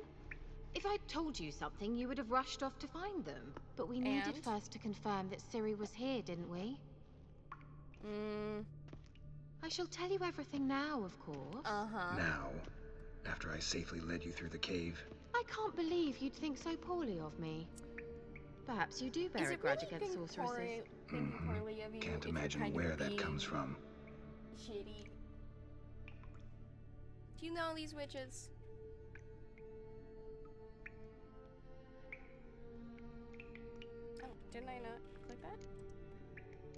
If I'd told you something, you would have rushed off to find them. But we needed And? first to confirm that Ciri was here, didn't we? I shall tell you everything now, of course. Uh-huh. Now, after I safely led you through the cave, I can't believe you'd think so poorly of me. Perhaps you do bear Is a it grudge really against thinking sorceresses. poorly of you? can't if you're imagine kind of where that being comes from. Shitty. Do you know these witches? Oh, didn't I not click that?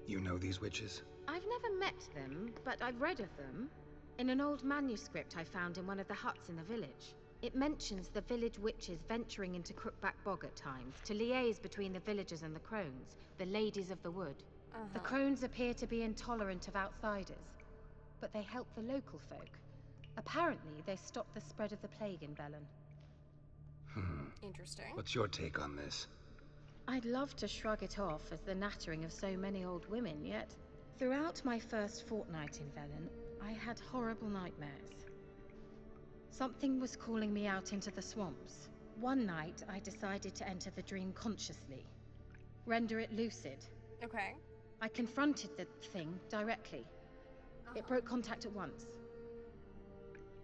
You know these witches? I've never met them, but I've read of them. In an old manuscript I found in one of the huts in the village. It mentions the village witches venturing into Crookback Bog at times to liaise between the villagers and the crones, the ladies of the wood. The crones appear to be intolerant of outsiders, but they help the local folk. Apparently, they stop the spread of the plague in Bellon. Interesting. What's your take on this? I'd love to shrug it off as the nattering of so many old women, yet throughout my first fortnight in Velen, I had horrible nightmares. Something was calling me out into the swamps. One night, I decided to enter the dream consciously, render it lucid. Okay. I confronted the thing directly. It broke contact at once.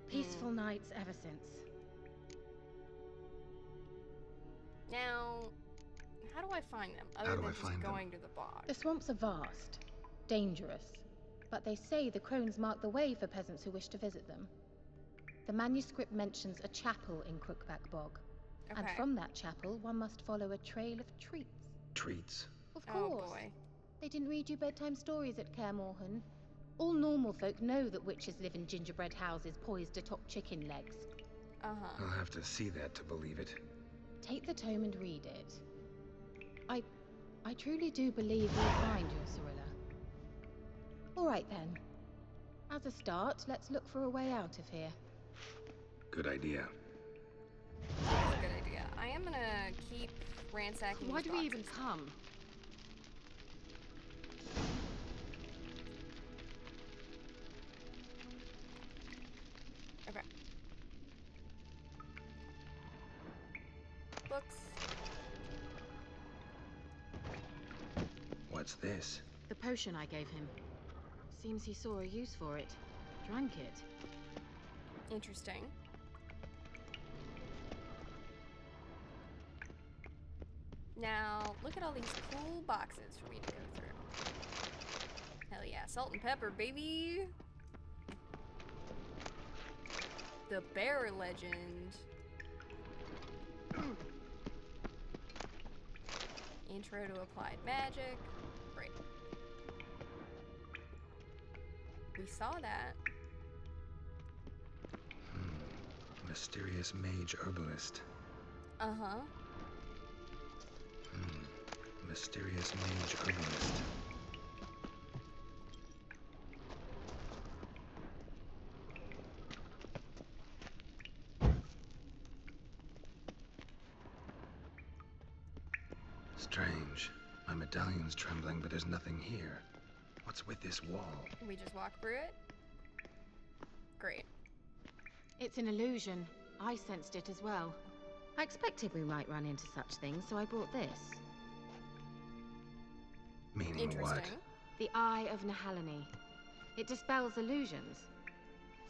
Peaceful nights ever since. Now, how do I find them? How Other do than I just find them? going to the bog. The swamps are vast, dangerous, but they say the crones mark the way for peasants who wish to visit them. The manuscript mentions a chapel in Crookback Bog, and Okay. from that chapel one must follow a trail of treats. Treats. Of Oh course. boy. They didn't read you bedtime stories at Kaer Morhen. All normal folk know that witches live in gingerbread houses poised atop chicken legs. Uh-huh. I'll have to see that to believe it. Take the tome and read it. I truly do believe you'll find your Cirilla. All right then. As a start, let's look for a way out of here. Good idea. That's a good idea. I am gonna keep ransacking Why these do we even boxes. come? Okay. Books. What's this? The potion I gave him. Seems he saw a use for it. Drank it. Interesting. Now, look at all these cool boxes for me to go through. Hell yeah, salt and pepper, baby! The bear legend. Intro to applied magic. Great. We saw that. Mysterious mage herbalist. Uh-huh. Mysterious mage herbalist. Strange. My medallion's trembling, but there's nothing here. What's with this wall? Can we just walk through it? Great. It's an illusion. I sensed it as well. I expected we might run into such things, so I brought this. Meaning Interesting. what? The Eye of Nahalani. It dispels illusions.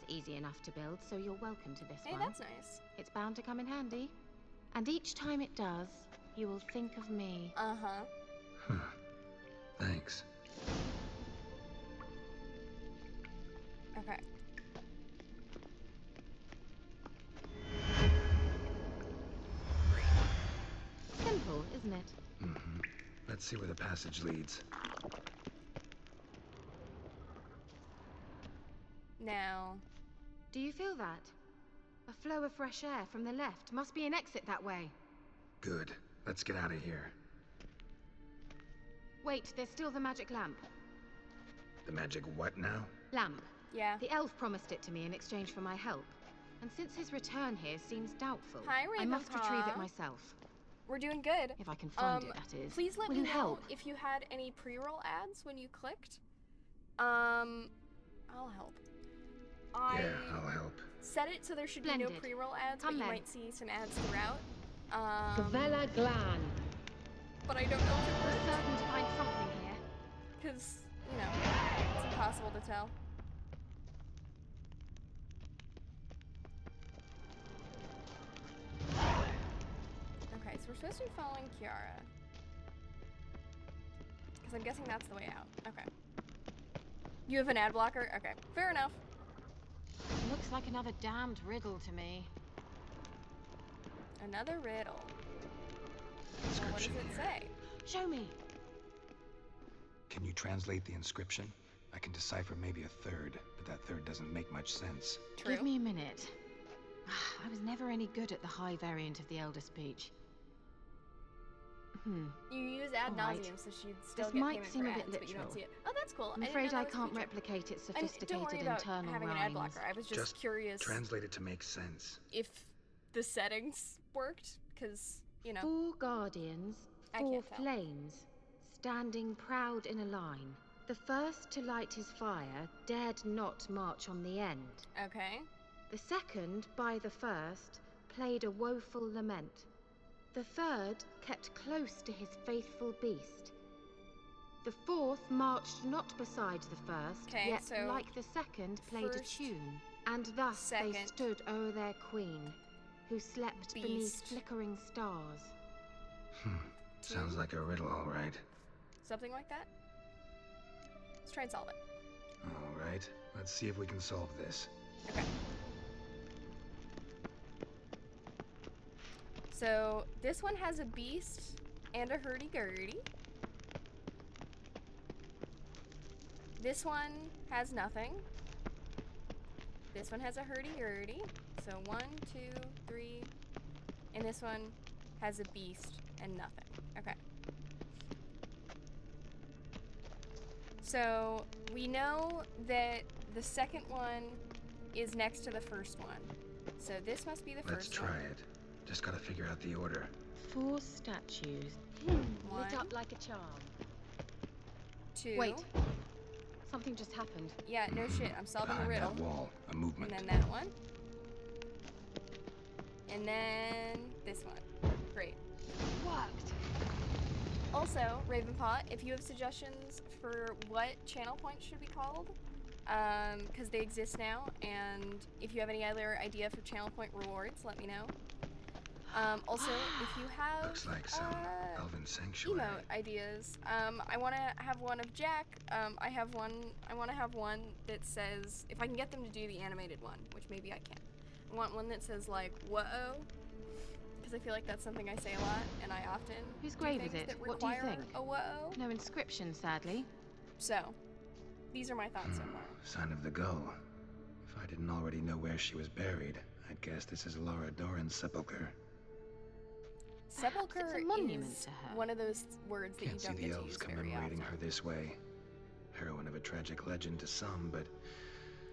It's easy enough to build, so you're welcome to this Hey, one. that's nice. It's bound to come in handy. And each time it does, you will think of me. Uh-huh. Huh. Thanks. Okay. Simple, isn't it? Mm-hmm. Let's see where the passage leads. Now, Do you feel that? A flow of fresh air from the left. Must be an exit that way. Good. Let's get out of here. Wait, there's still the magic lamp. The magic what now? Lamp. yeah. The elf promised it to me in exchange for my help. And since his return here seems doubtful, Hi, I must retrieve Ravenclaw. it myself. We're doing good. If I can find it, that is. Please let Will me you know help? if you had any pre-roll ads when you clicked. I'll help. I Yeah, I'll help. set it so there should be no Splendid. pre-roll ads, Come but you then. might see some ads throughout. Gavella Glan. But I don't know if it We're worked, certain to find something here. because, you know, it's impossible to tell. Okay, so we're supposed to be following Kiara. Because I'm guessing that's the way out. Okay. You have an ad blocker? Okay, fair enough. Looks like another damned riddle to me. Another riddle. Well, what does Inscription it here. say? Show me. Can you translate the inscription? I can decipher maybe a third, but that third doesn't make much sense. True. Give me a minute. I was never any good at the high variant of the Elder Speech. You use ad All right. nauseum, so she'd still This get might payment seem for a bit ads, but you don't literal. see it. Oh, that's cool. I'm I didn't afraid know I that was a can't feature. replicate its And don't worry sophisticated about internal having rhymes. an ad blocker. I was just curious Translate it to make sense. if the settings worked, because, you know. 4 guardians, I 4 can't tell. flames, standing proud in a line. The first to light his fire dared not march on the end. Okay. The second, by the first, played a woeful lament. The third kept close to his faithful beast. The fourth marched not beside the first, 'Kay, yet so like the second played a first, tune. And thus they second, stood o'er their queen, who slept beneath beast. flickering stars. Sounds like a riddle, all right. Something like that? Let's try and solve it. All right. Let's see if we can solve this. Okay. So, this one has a beast and a hurdy-gurdy. This one has nothing. This one has a hurdy-gurdy. So 1, 2, 3. And this one has a beast and nothing. Okay. So, we know that the second one is next to the first one. So this must be the Let's first try one. it. Just gotta figure out the order. 4 statues. One. Lit up like a charm. 2. Wait. Something just happened. Yeah, no shit. I'm solving the Behind riddle. that wall, a And movement. then that one. And then this one. Great. Worked. Also, Ravenpaw, if you have suggestions for what channel points should be called, because they exist now, and if you have any other idea for channel point rewards, let me know. Also, if you have Looks like some elven sanctuary. emote ideas, I want to have one of Jack. I want to have one that says, if I can get them to do the animated one, which maybe I can. I want one that says like "whoa," because I feel like that's something I say a lot, and I often Whose do grave is things it? that What do you require think? a "whoa." No inscription, sadly. So, these are my thoughts so far. Sign of the gull. If I didn't already know where she was buried, I'd guess this is Laura Doran's sepulcher. Sepulcher it's a monument is to her. one of those words that Can't you see don't the get to elves use very commemorating often. her this way. Heroine of a tragic legend to some, but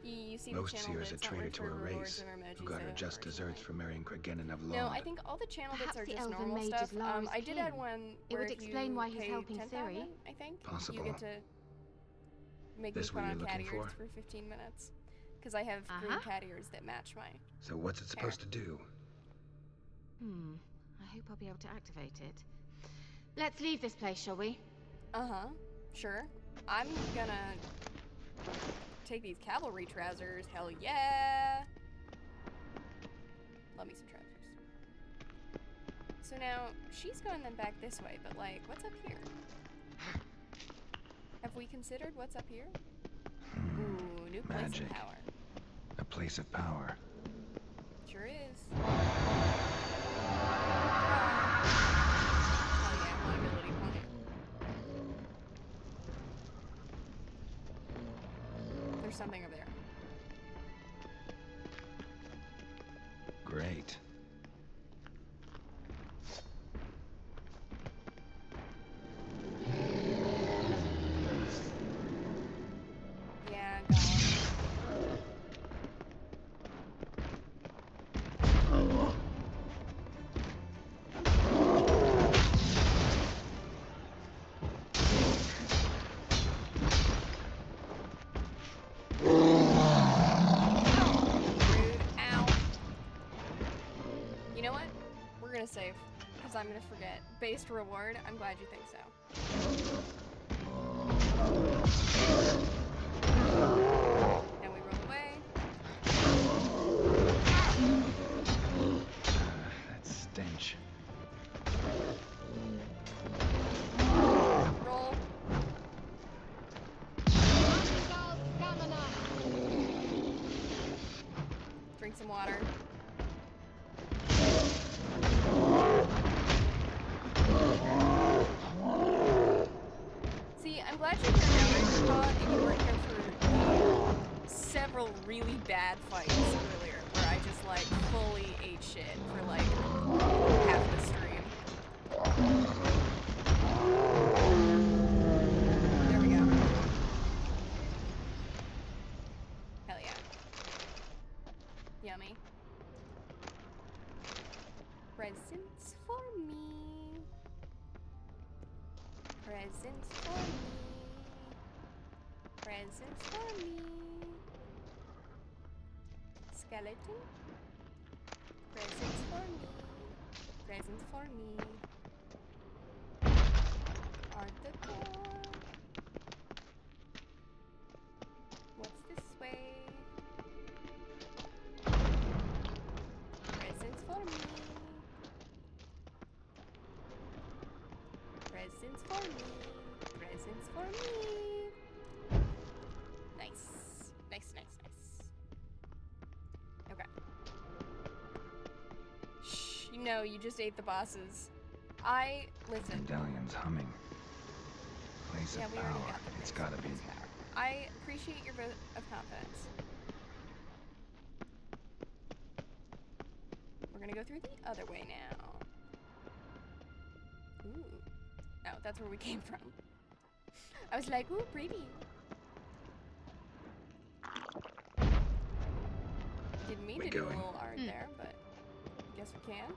You see most the see channel her as a that's not traitor worth to her a rewards race and emojis who got her that just personally. desserts for marrying Cregennan of Lond. No, I think all the channel bits Perhaps are the just elven normal mage stuff. is Lara's I did add kin. one It where would if explain you why he's pay helping 10,000, Ciri. I think. Possible. You get to make This me put what on you're cat looking ears for? for 15 minutes. Because I have green cat ears that match my... So what's it supposed to do? I hope I'll be able to activate it. Let's leave this place, shall we? Uh-huh. Sure. I'm gonna take these cavalry trousers. Hell yeah! Love me some trousers. So now, she's going then back this way, but like, what's up here? Have we considered what's up here? Ooh, new place Magic. of power. A place of power. Sure is. Oh yeah, one ability point. There's something over there. Great. Yeah, go Rude. Ow. You know what? We're gonna save, because I'm gonna forget. Based reward, I'm glad you think so. And we roll away. That stench. Roll. Magical stamina. Drink some water. See, I'm glad you remembered, Todd, and you weren't here for several really bad fights earlier, where I just, like, fully ate shit for, like, half the stream. There we go. Hell yeah. Yummy. Presents for me. Presents for me. Presents for me. Skeleton. Presents for me. Presents for me. Art the door. What's this way? Presents for me. Presents for me. Presents for me. Nice. Nice, nice, nice. Okay. Shh. No, you just ate the bosses. Listen. Medallion's humming. Place Yeah, of we already power. got the It's place gotta of be. power. I appreciate your vote of confidence. We're gonna go through the other way now. Ooh. Oh, that's where we came from. I was like, ooh, pretty. Didn't mean We to do a going? little art there, but guess we can.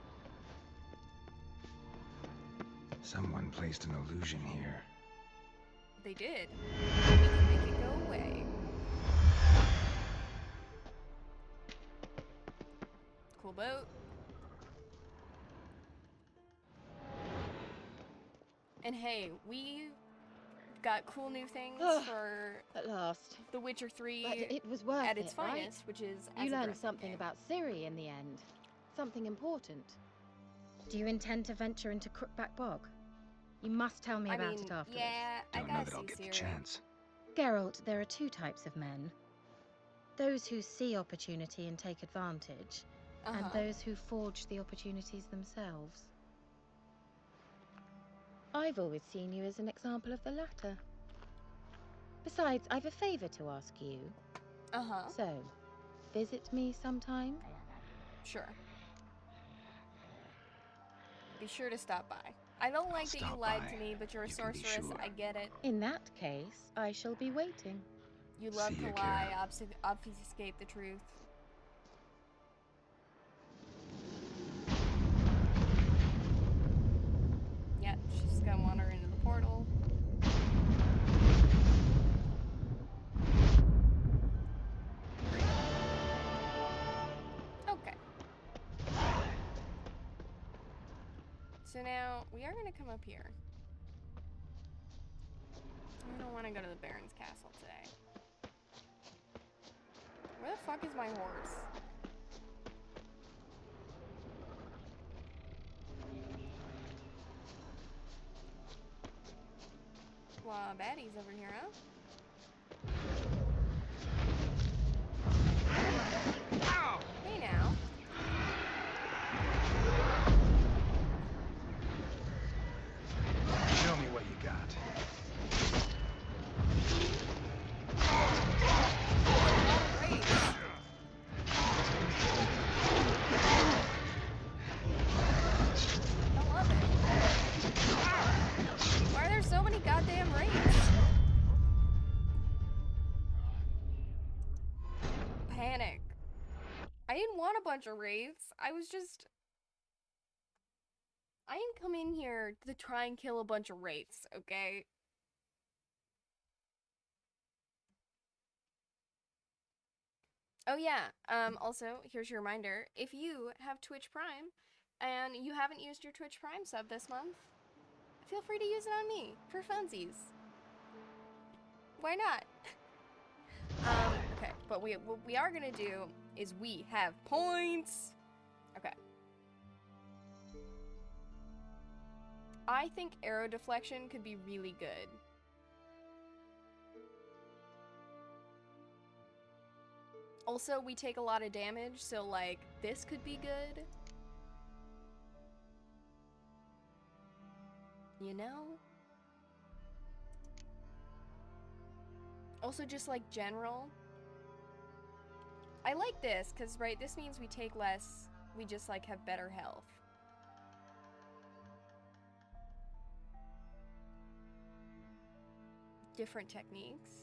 Someone placed an illusion here. They did. We can make it go away. Cool boat. And hey, we got cool new things for At last. The Witcher 3 But it was worth at its it, right? finest, which is You as a learned dressing something game. about Ciri in the end. Something important. Do you intend to venture into Crookback Bog? You must tell me I about mean, it afterwards. yeah, I Don't know gotta that I'll see get the Ciri. chance. Geralt, there are two types of men. Those who see opportunity and take advantage, and those who forge the opportunities themselves. I've always seen you as an example of the latter. Besides, I've a favor to ask you. So, visit me sometime? Sure. Be sure to stop by. I don't like that you stop lied by. to me, but you're a You can be sorceress. sure. I get it. In that case, I shall be waiting. You love See to ya, lie, Kira. obfuscate the truth. Yeah, she's just gonna wander into the portal. Okay. So now, we are gonna come up here. I don't want to go to the Baron's castle today. Where the fuck is my horse? bourgeois baddies over here, huh? Hey now. Show me what you got. Great. I love it. Why are there so many goddamn raids? Panic. I didn't want a bunch of wraiths. I didn't come in here to try and kill a bunch of wraiths, okay? Oh yeah, also, here's your reminder. If you have Twitch Prime, and you haven't used your Twitch Prime sub this month, feel free to use it on me, for funsies. Why not? Okay, but what we are gonna do is we have points! Okay. I think arrow deflection could be really good. Also, we take a lot of damage, so like, this could be good. You know? Also, just like general. I like this, because, right, this means we take less, we just like have better health. Different techniques.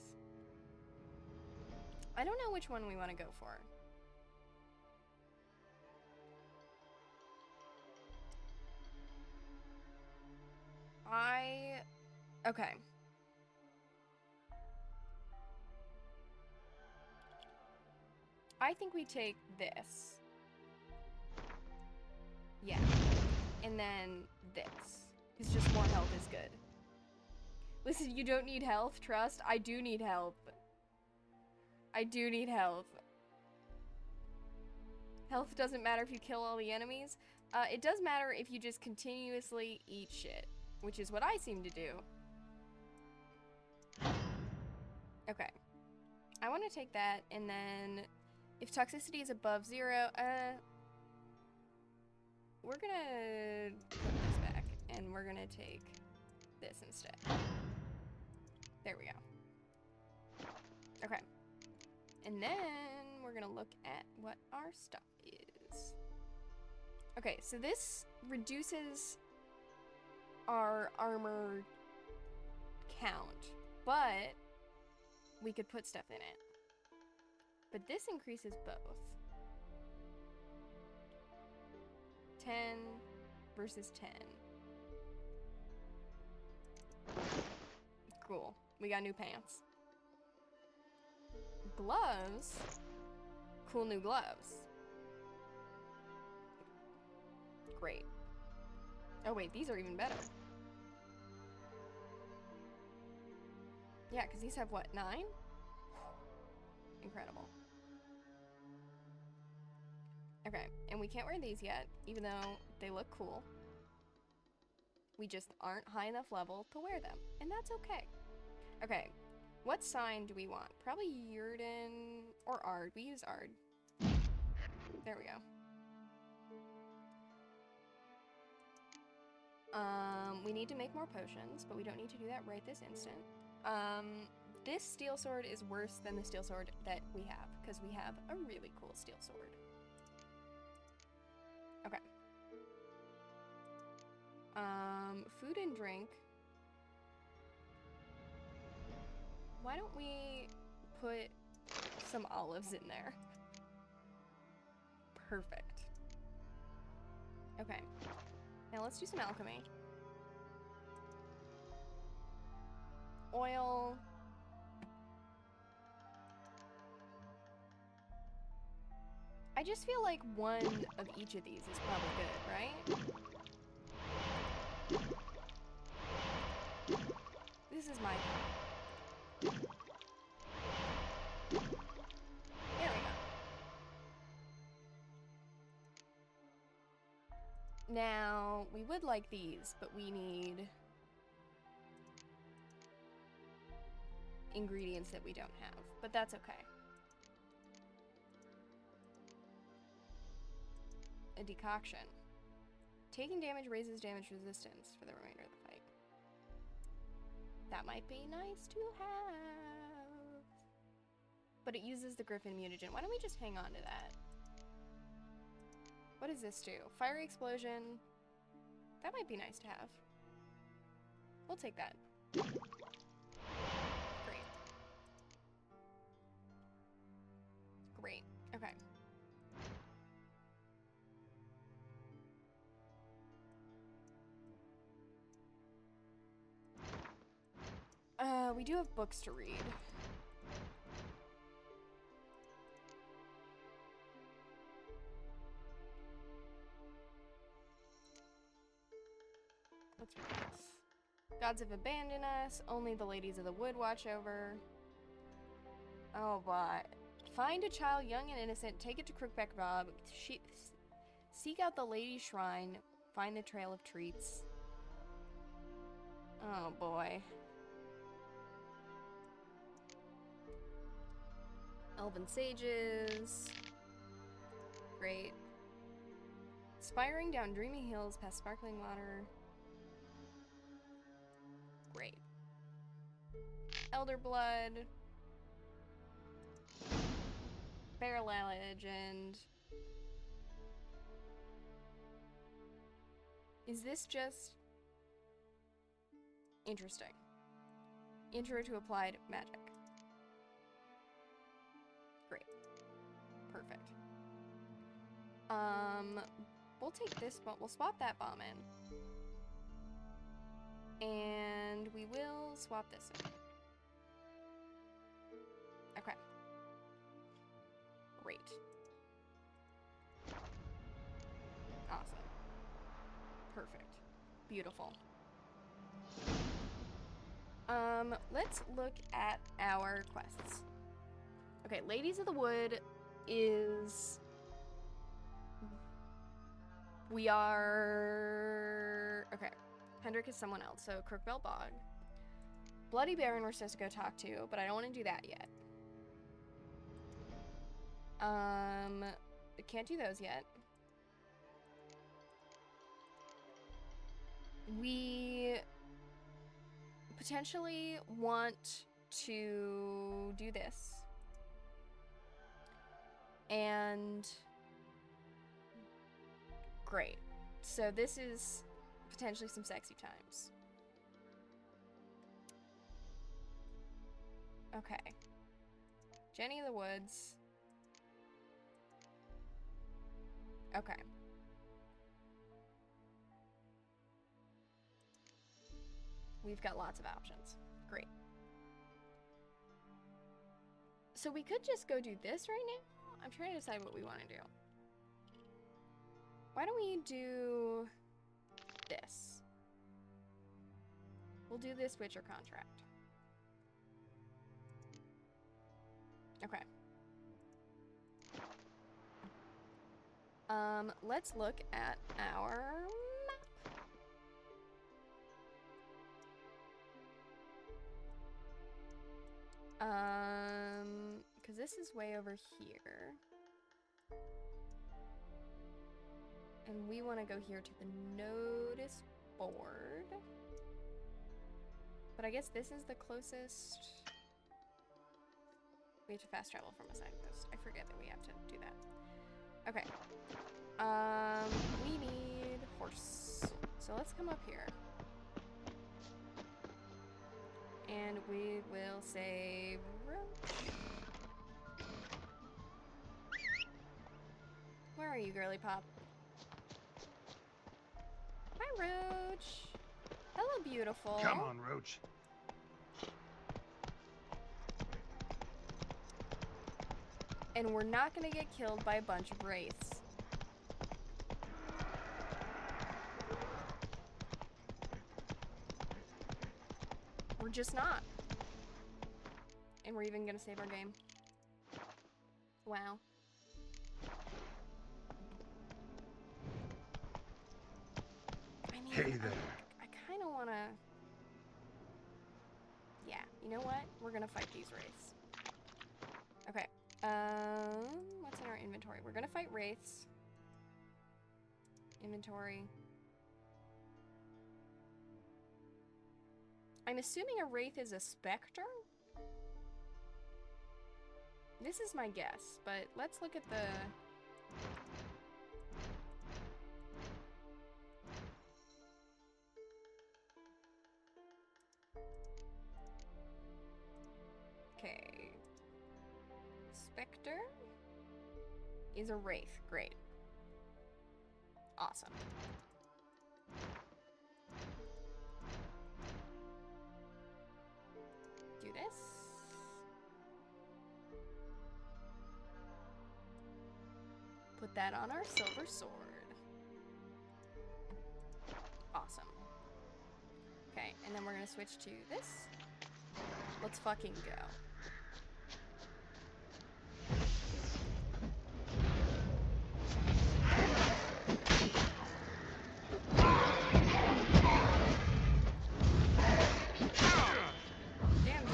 I don't know which one we want to go for. Okay. I think we take this. Yeah. And then this. Because just more health is good. Listen, you don't need health, trust. I do need health. I do need health. Health doesn't matter if you kill all the enemies. It does matter if you just continuously eat shit, which is what I seem to do. Okay. I want to take that, and then if toxicity is above 0, we're gonna put this back, and we're gonna take this instead. There we go. Okay. And then we're gonna look at what our stuff is. Okay, so this reduces our armor count, but we could put stuff in it. But this increases both. 10 versus 10. Cool. We got new pants. Gloves? Cool new gloves. Great. Oh wait, these are even better. Yeah, because these have what, 9? Incredible. Okay, and we can't wear these yet, even though they look cool. We just aren't high enough level to wear them, and that's okay. Okay, what sign do we want? Probably Yurden or Ard. We use Ard. There we go. We need to make more potions, but we don't need to do that right this instant. This steel sword is worse than the steel sword that we have, because we have a really cool steel sword. Okay. Food and drink. Why don't we put some olives in there? Perfect. Okay. Now let's do some alchemy. Oil. I just feel like one of each of these is probably good, right? This is my thought. There we go. Now, we would like these, but we need ingredients that we don't have, but that's okay. A decoction. Taking damage raises damage resistance for the remainder of the fight. That might be nice to have. But it uses the Griffin mutagen. Why don't we just hang on to that? What does this do? Fiery explosion. That might be nice to have. We'll take that. Great. Great. Okay. We do have books to read. Let's read this. Gods have abandoned us. Only the ladies of the wood watch over. Oh, boy. Find a child young and innocent. Take it to Crookback Bob. Seek out the lady's shrine. Find the trail of treats. Oh, boy. Elven sages. Great. Spiring down dreamy hills past sparkling water. Great. Elder blood. Barrel legend. Is this just interesting? Intro to applied magic. Great. Perfect. We'll take this bomb. We'll swap that bomb in. And we will swap this in. Okay. Great. Awesome. Perfect. Beautiful. Let's look at our quests. Okay, Ladies of the Wood is... We are... Okay. Hendrik is someone else, so Crookbell Bog. Bloody Baron we're supposed to go talk to, but I don't want to do that yet. Can't do those yet. We potentially want to do this. And great. So this is potentially some sexy times. Okay. Jenny of the Woods. Okay. We've got lots of options. Great. So we could just go do this right now? I'm trying to decide what we want to do. Why don't we do this? We'll do this Witcher contract. Okay. Let's look at our map. Because this is way over here. And we want to go here to the notice board. But I guess this is the closest. We have to fast travel from a signpost. I forget that we have to do that. Okay. We need horse. So let's come up here. And we will save Roach. Where are you, girly pop? Hi, Roach. Hello, beautiful. Come on, Roach. And we're not gonna get killed by a bunch of wraiths. We're just not. And we're even gonna save our game. Wow. I mean, Hey there. I kind of want to... Yeah, You know what? We're gonna fight these wraiths. Okay. What's in our inventory? We're gonna fight wraiths. Inventory. I'm assuming a wraith is a specter? This is my guess, but let's look at the... Okay. Spectre is a wraith. Great. Awesome. Do this. Put that on our silver sword. Awesome. Okay, and then we're gonna switch to this. Let's fucking go. Damn, dude.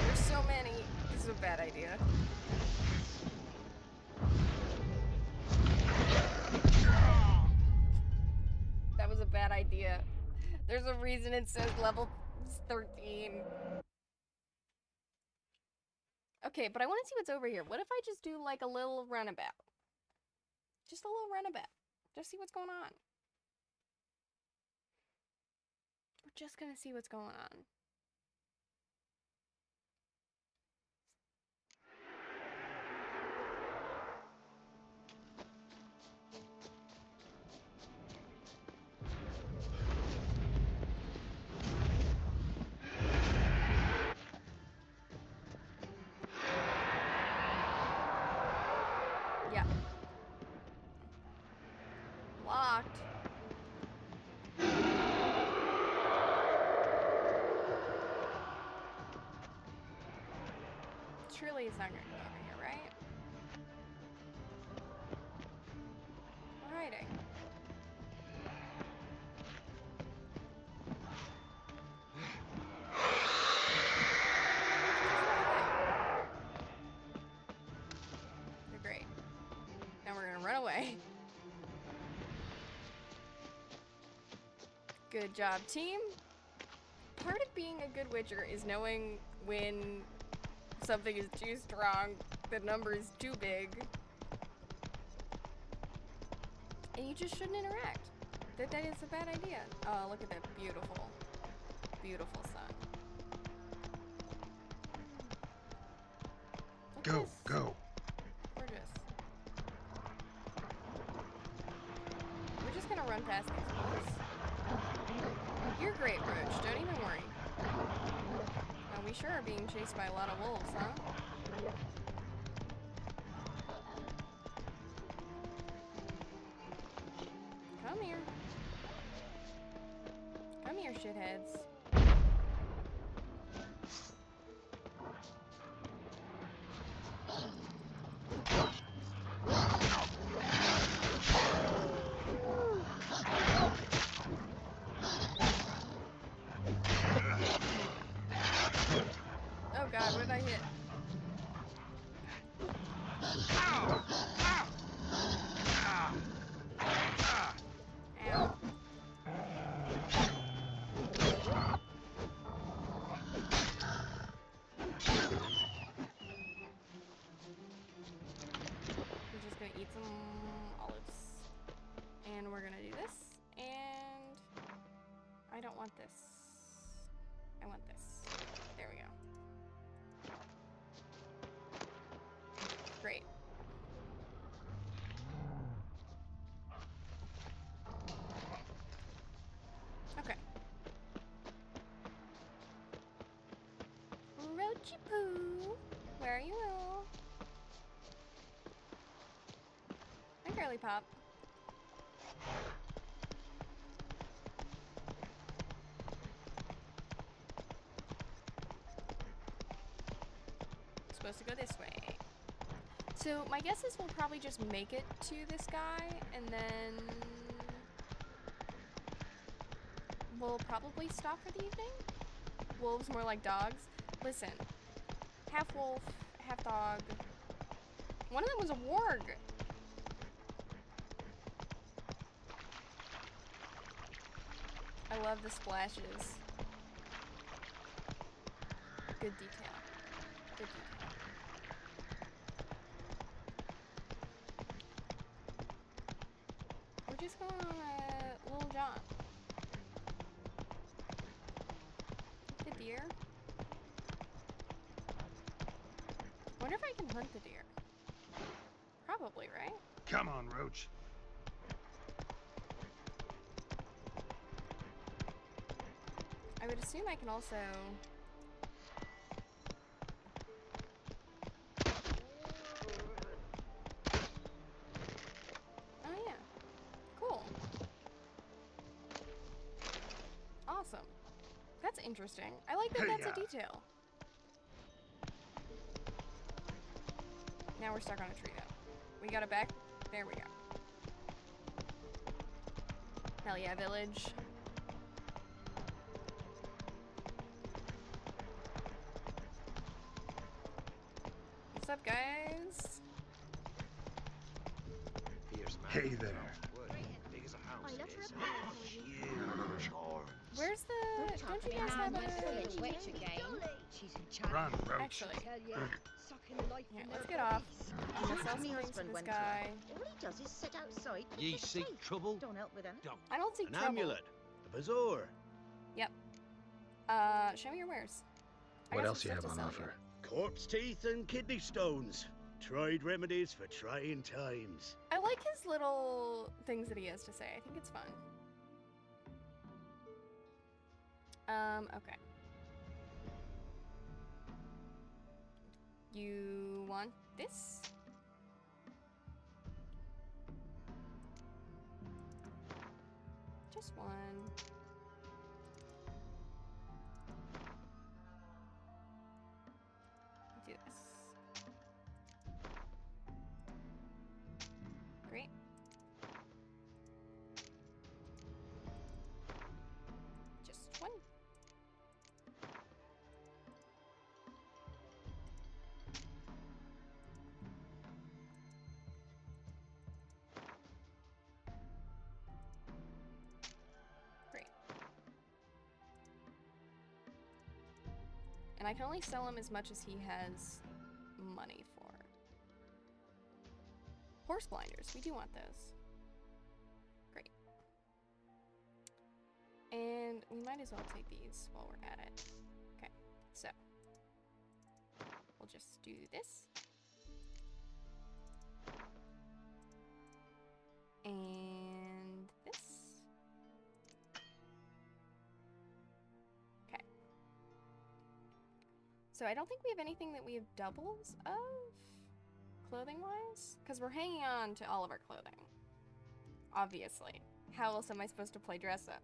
There's so many. This is a bad idea. That was a bad idea. There's a reason it says level 13. Okay, but I want to see what's over here. What if I just do like a little runabout? Just a little runabout. Just see what's going on. We're just gonna see what's going on. Yeah. Locked. Surely it's not gonna go over here, right? We're hiding. They're great. Now we're gonna run away. Good job, team. Part of being a good witcher is knowing when something is too strong, the number is too big, and you just shouldn't interact. That is a bad idea. Oh, look at that beautiful, beautiful sun. Look at Go, this. go. Gorgeous. We're just gonna run past these ones. You're great, Roach. Don't even worry. Now, we sure are being chased by a lot of wolves, huh? Come here. Come here, shitheads. Oh god, what did I hit? Ow. We're just gonna eat some olives. And we're gonna do this. And I don't want this. I want this. There we go. Great. Okay. Roachy Poo, where are you? I think our Girly Pop. Supposed to go this way. So my guess is we'll probably just make it to this guy and then we'll probably stop for the evening. Wolves more like dogs. Listen, half wolf, half dog. One of them was a warg. I love the splashes. Good detail. Good detail. We're just going on a Little John. The deer. Wonder if I can hunt the deer. Probably, right? Come on, Roach. I would assume I can also... Oh yeah. Cool. Awesome. That's interesting. I like that that's a detail. Now we're stuck on a tree though. We got it back. There we go. Hell yeah, village. What's up, guys? Hey there. Where's the... Don't you guys have a... Witch again. She's in charge. Run, Roach. Actually, yeah, let's get off. I'm gonna sell some things to this guy. All he does is sit outside. Ye seek trouble? Don't help with anything. I don't seek An trouble. amulet, a bazaar. Yep. Show me your wares. I What got else some you have stuff on to sell offer? Corpse teeth and kidney stones. Tried remedies for trying times. I like his little things that he has to say. I think it's fun. Okay. You want this? Just one. Do this. Great. Just one. Great. And I can only sell him as much as he has money for. Horse blinders, we do want those. Great. And we might as well take these while we're at it. Okay, so we'll just do this. And this. Okay. So I don't think we have anything that we have doubles of, clothing-wise, because we're hanging on to all of our clothing. Obviously. How else am I supposed to play dress-up?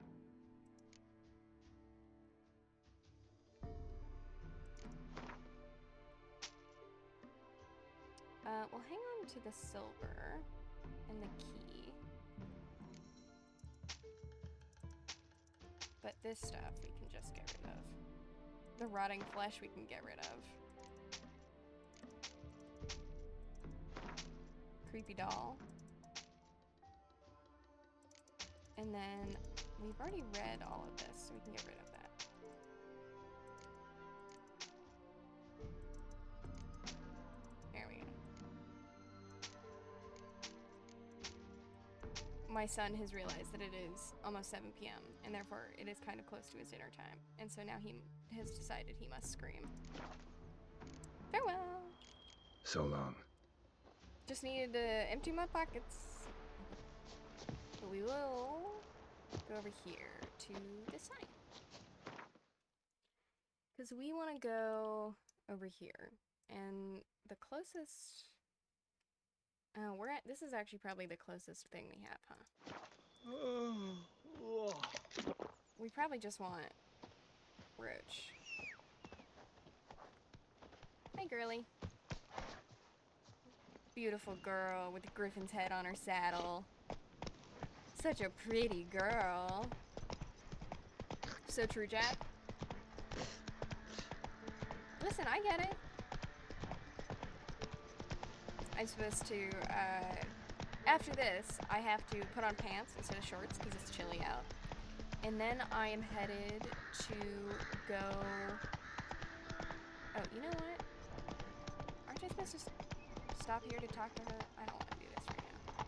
We'll hang on to the silver and the key. But this stuff we can just get rid of. The rotting flesh we can get rid of. Creepy doll. And then we've already read all of this, so we can get rid of that. There we go. My son has realized that it is almost 7 p.m. and therefore it is kind of close to his dinner time. And so now he has decided he must scream. Farewell! So long. Just needed to empty my pockets. But we will go over here to this side. Because we want to go over here. And the closest... Oh, this is actually probably the closest thing we have, huh? We probably just want Roach. Hi, girly. Beautiful girl with the griffin's head on her saddle. Such a pretty girl. So true, Jack. Listen, I get it. I'm supposed to, after this, I have to put on pants instead of shorts because it's chilly out. And then I am headed to go... Oh, you know what? Aren't I supposed to stop here to talk to her? I don't want to do this right now.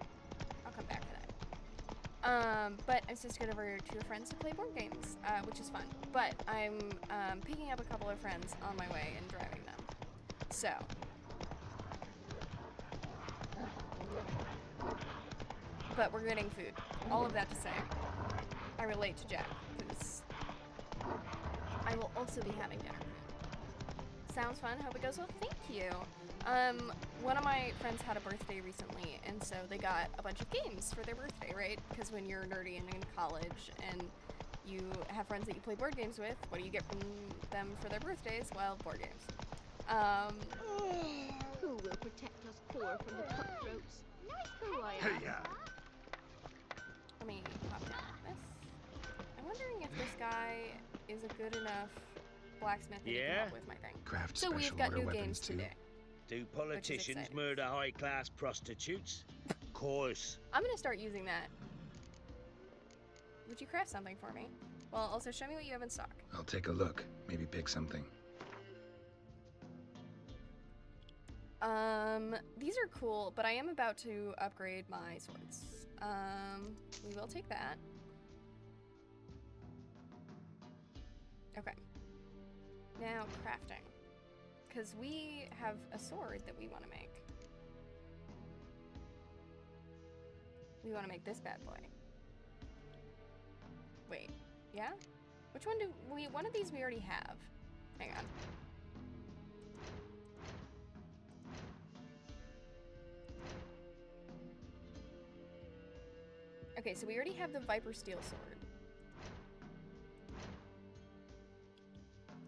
I'll come back to that. But I'm supposed to get over to a friend's to play board games, which is fun. But I'm picking up a couple of friends on my way and driving them. So... But we're getting food. All of that to say, I relate to Jack, because I will also be having dinner. Sounds fun. Hope it goes well. Thank you. One of my friends had a birthday recently, and so they got a bunch of games for their birthday, right? Because when you're nerdy and in college, and you have friends that you play board games with, what do you get from them for their birthdays? Well, board games. Who will protect us poor from the cutthroats? Who I am? Yeah. Let me pop down on this. I'm wondering if this guy is a good enough blacksmith that he can help with my thing. Craft So we've special got order new weapons games too. today. Do politicians exciting. murder high-class prostitutes? Of course. I'm gonna start using that. Would you craft something for me? Well, also show me what you have in stock. I'll take a look. Maybe pick something. These are cool, but I am about to upgrade my swords. We will take that. Okay. Now, crafting. Because we have a sword that we want to make. We want to make this bad boy. Wait, yeah? Which one do we, one of these we already have. Hang on. Okay, so we already have the Viper Steel Sword.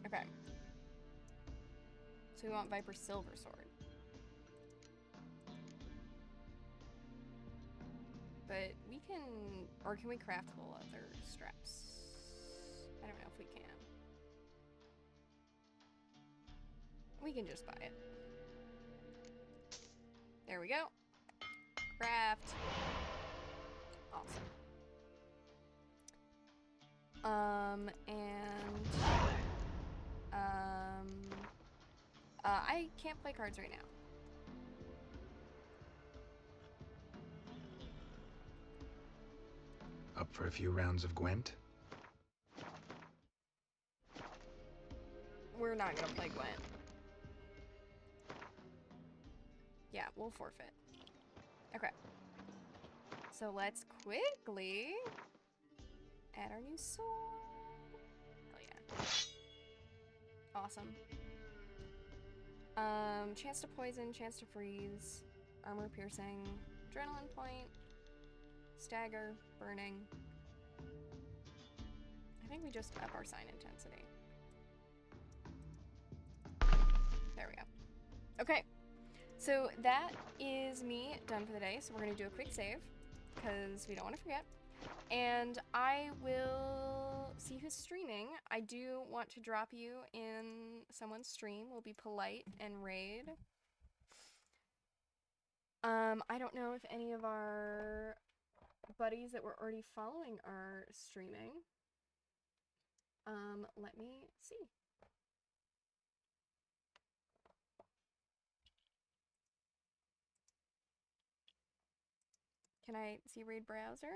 Okay. So we want Viper Silver Sword. But we can, or can we craft whole other straps? I don't know if we can. We can just buy it. There we go. Craft. Awesome. I can't play cards right now. Up for a few rounds of Gwent? We're not gonna play Gwent. Yeah, we'll forfeit. Okay. So let's quickly add our new sword. Hell yeah. Awesome. Chance to poison, chance to freeze, armor piercing, adrenaline point, stagger, burning. I think we just up our sign intensity. There we go. Okay. So that is me done for the day. So we're gonna do a quick save because we don't want to forget. And I will see who's streaming. I do want to drop you in someone's stream. We'll be polite and raid. I don't know if any of our buddies that we're already following are streaming. Let me see. Can I see raid browser?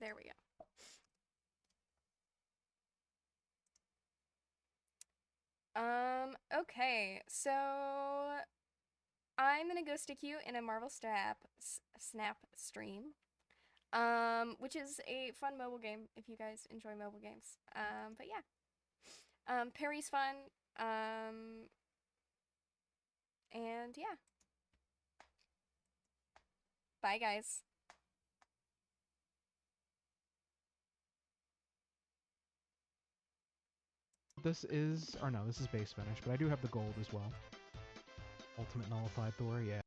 There we go. Okay, so I'm gonna go stick you in a Marvel Snap stream, which is a fun mobile game if you guys enjoy mobile games. But yeah, Perry's fun, And yeah. Bye, guys. This is, or no, this is base finish, but I do have the gold as well. Ultimate Nullified Thor, yeah.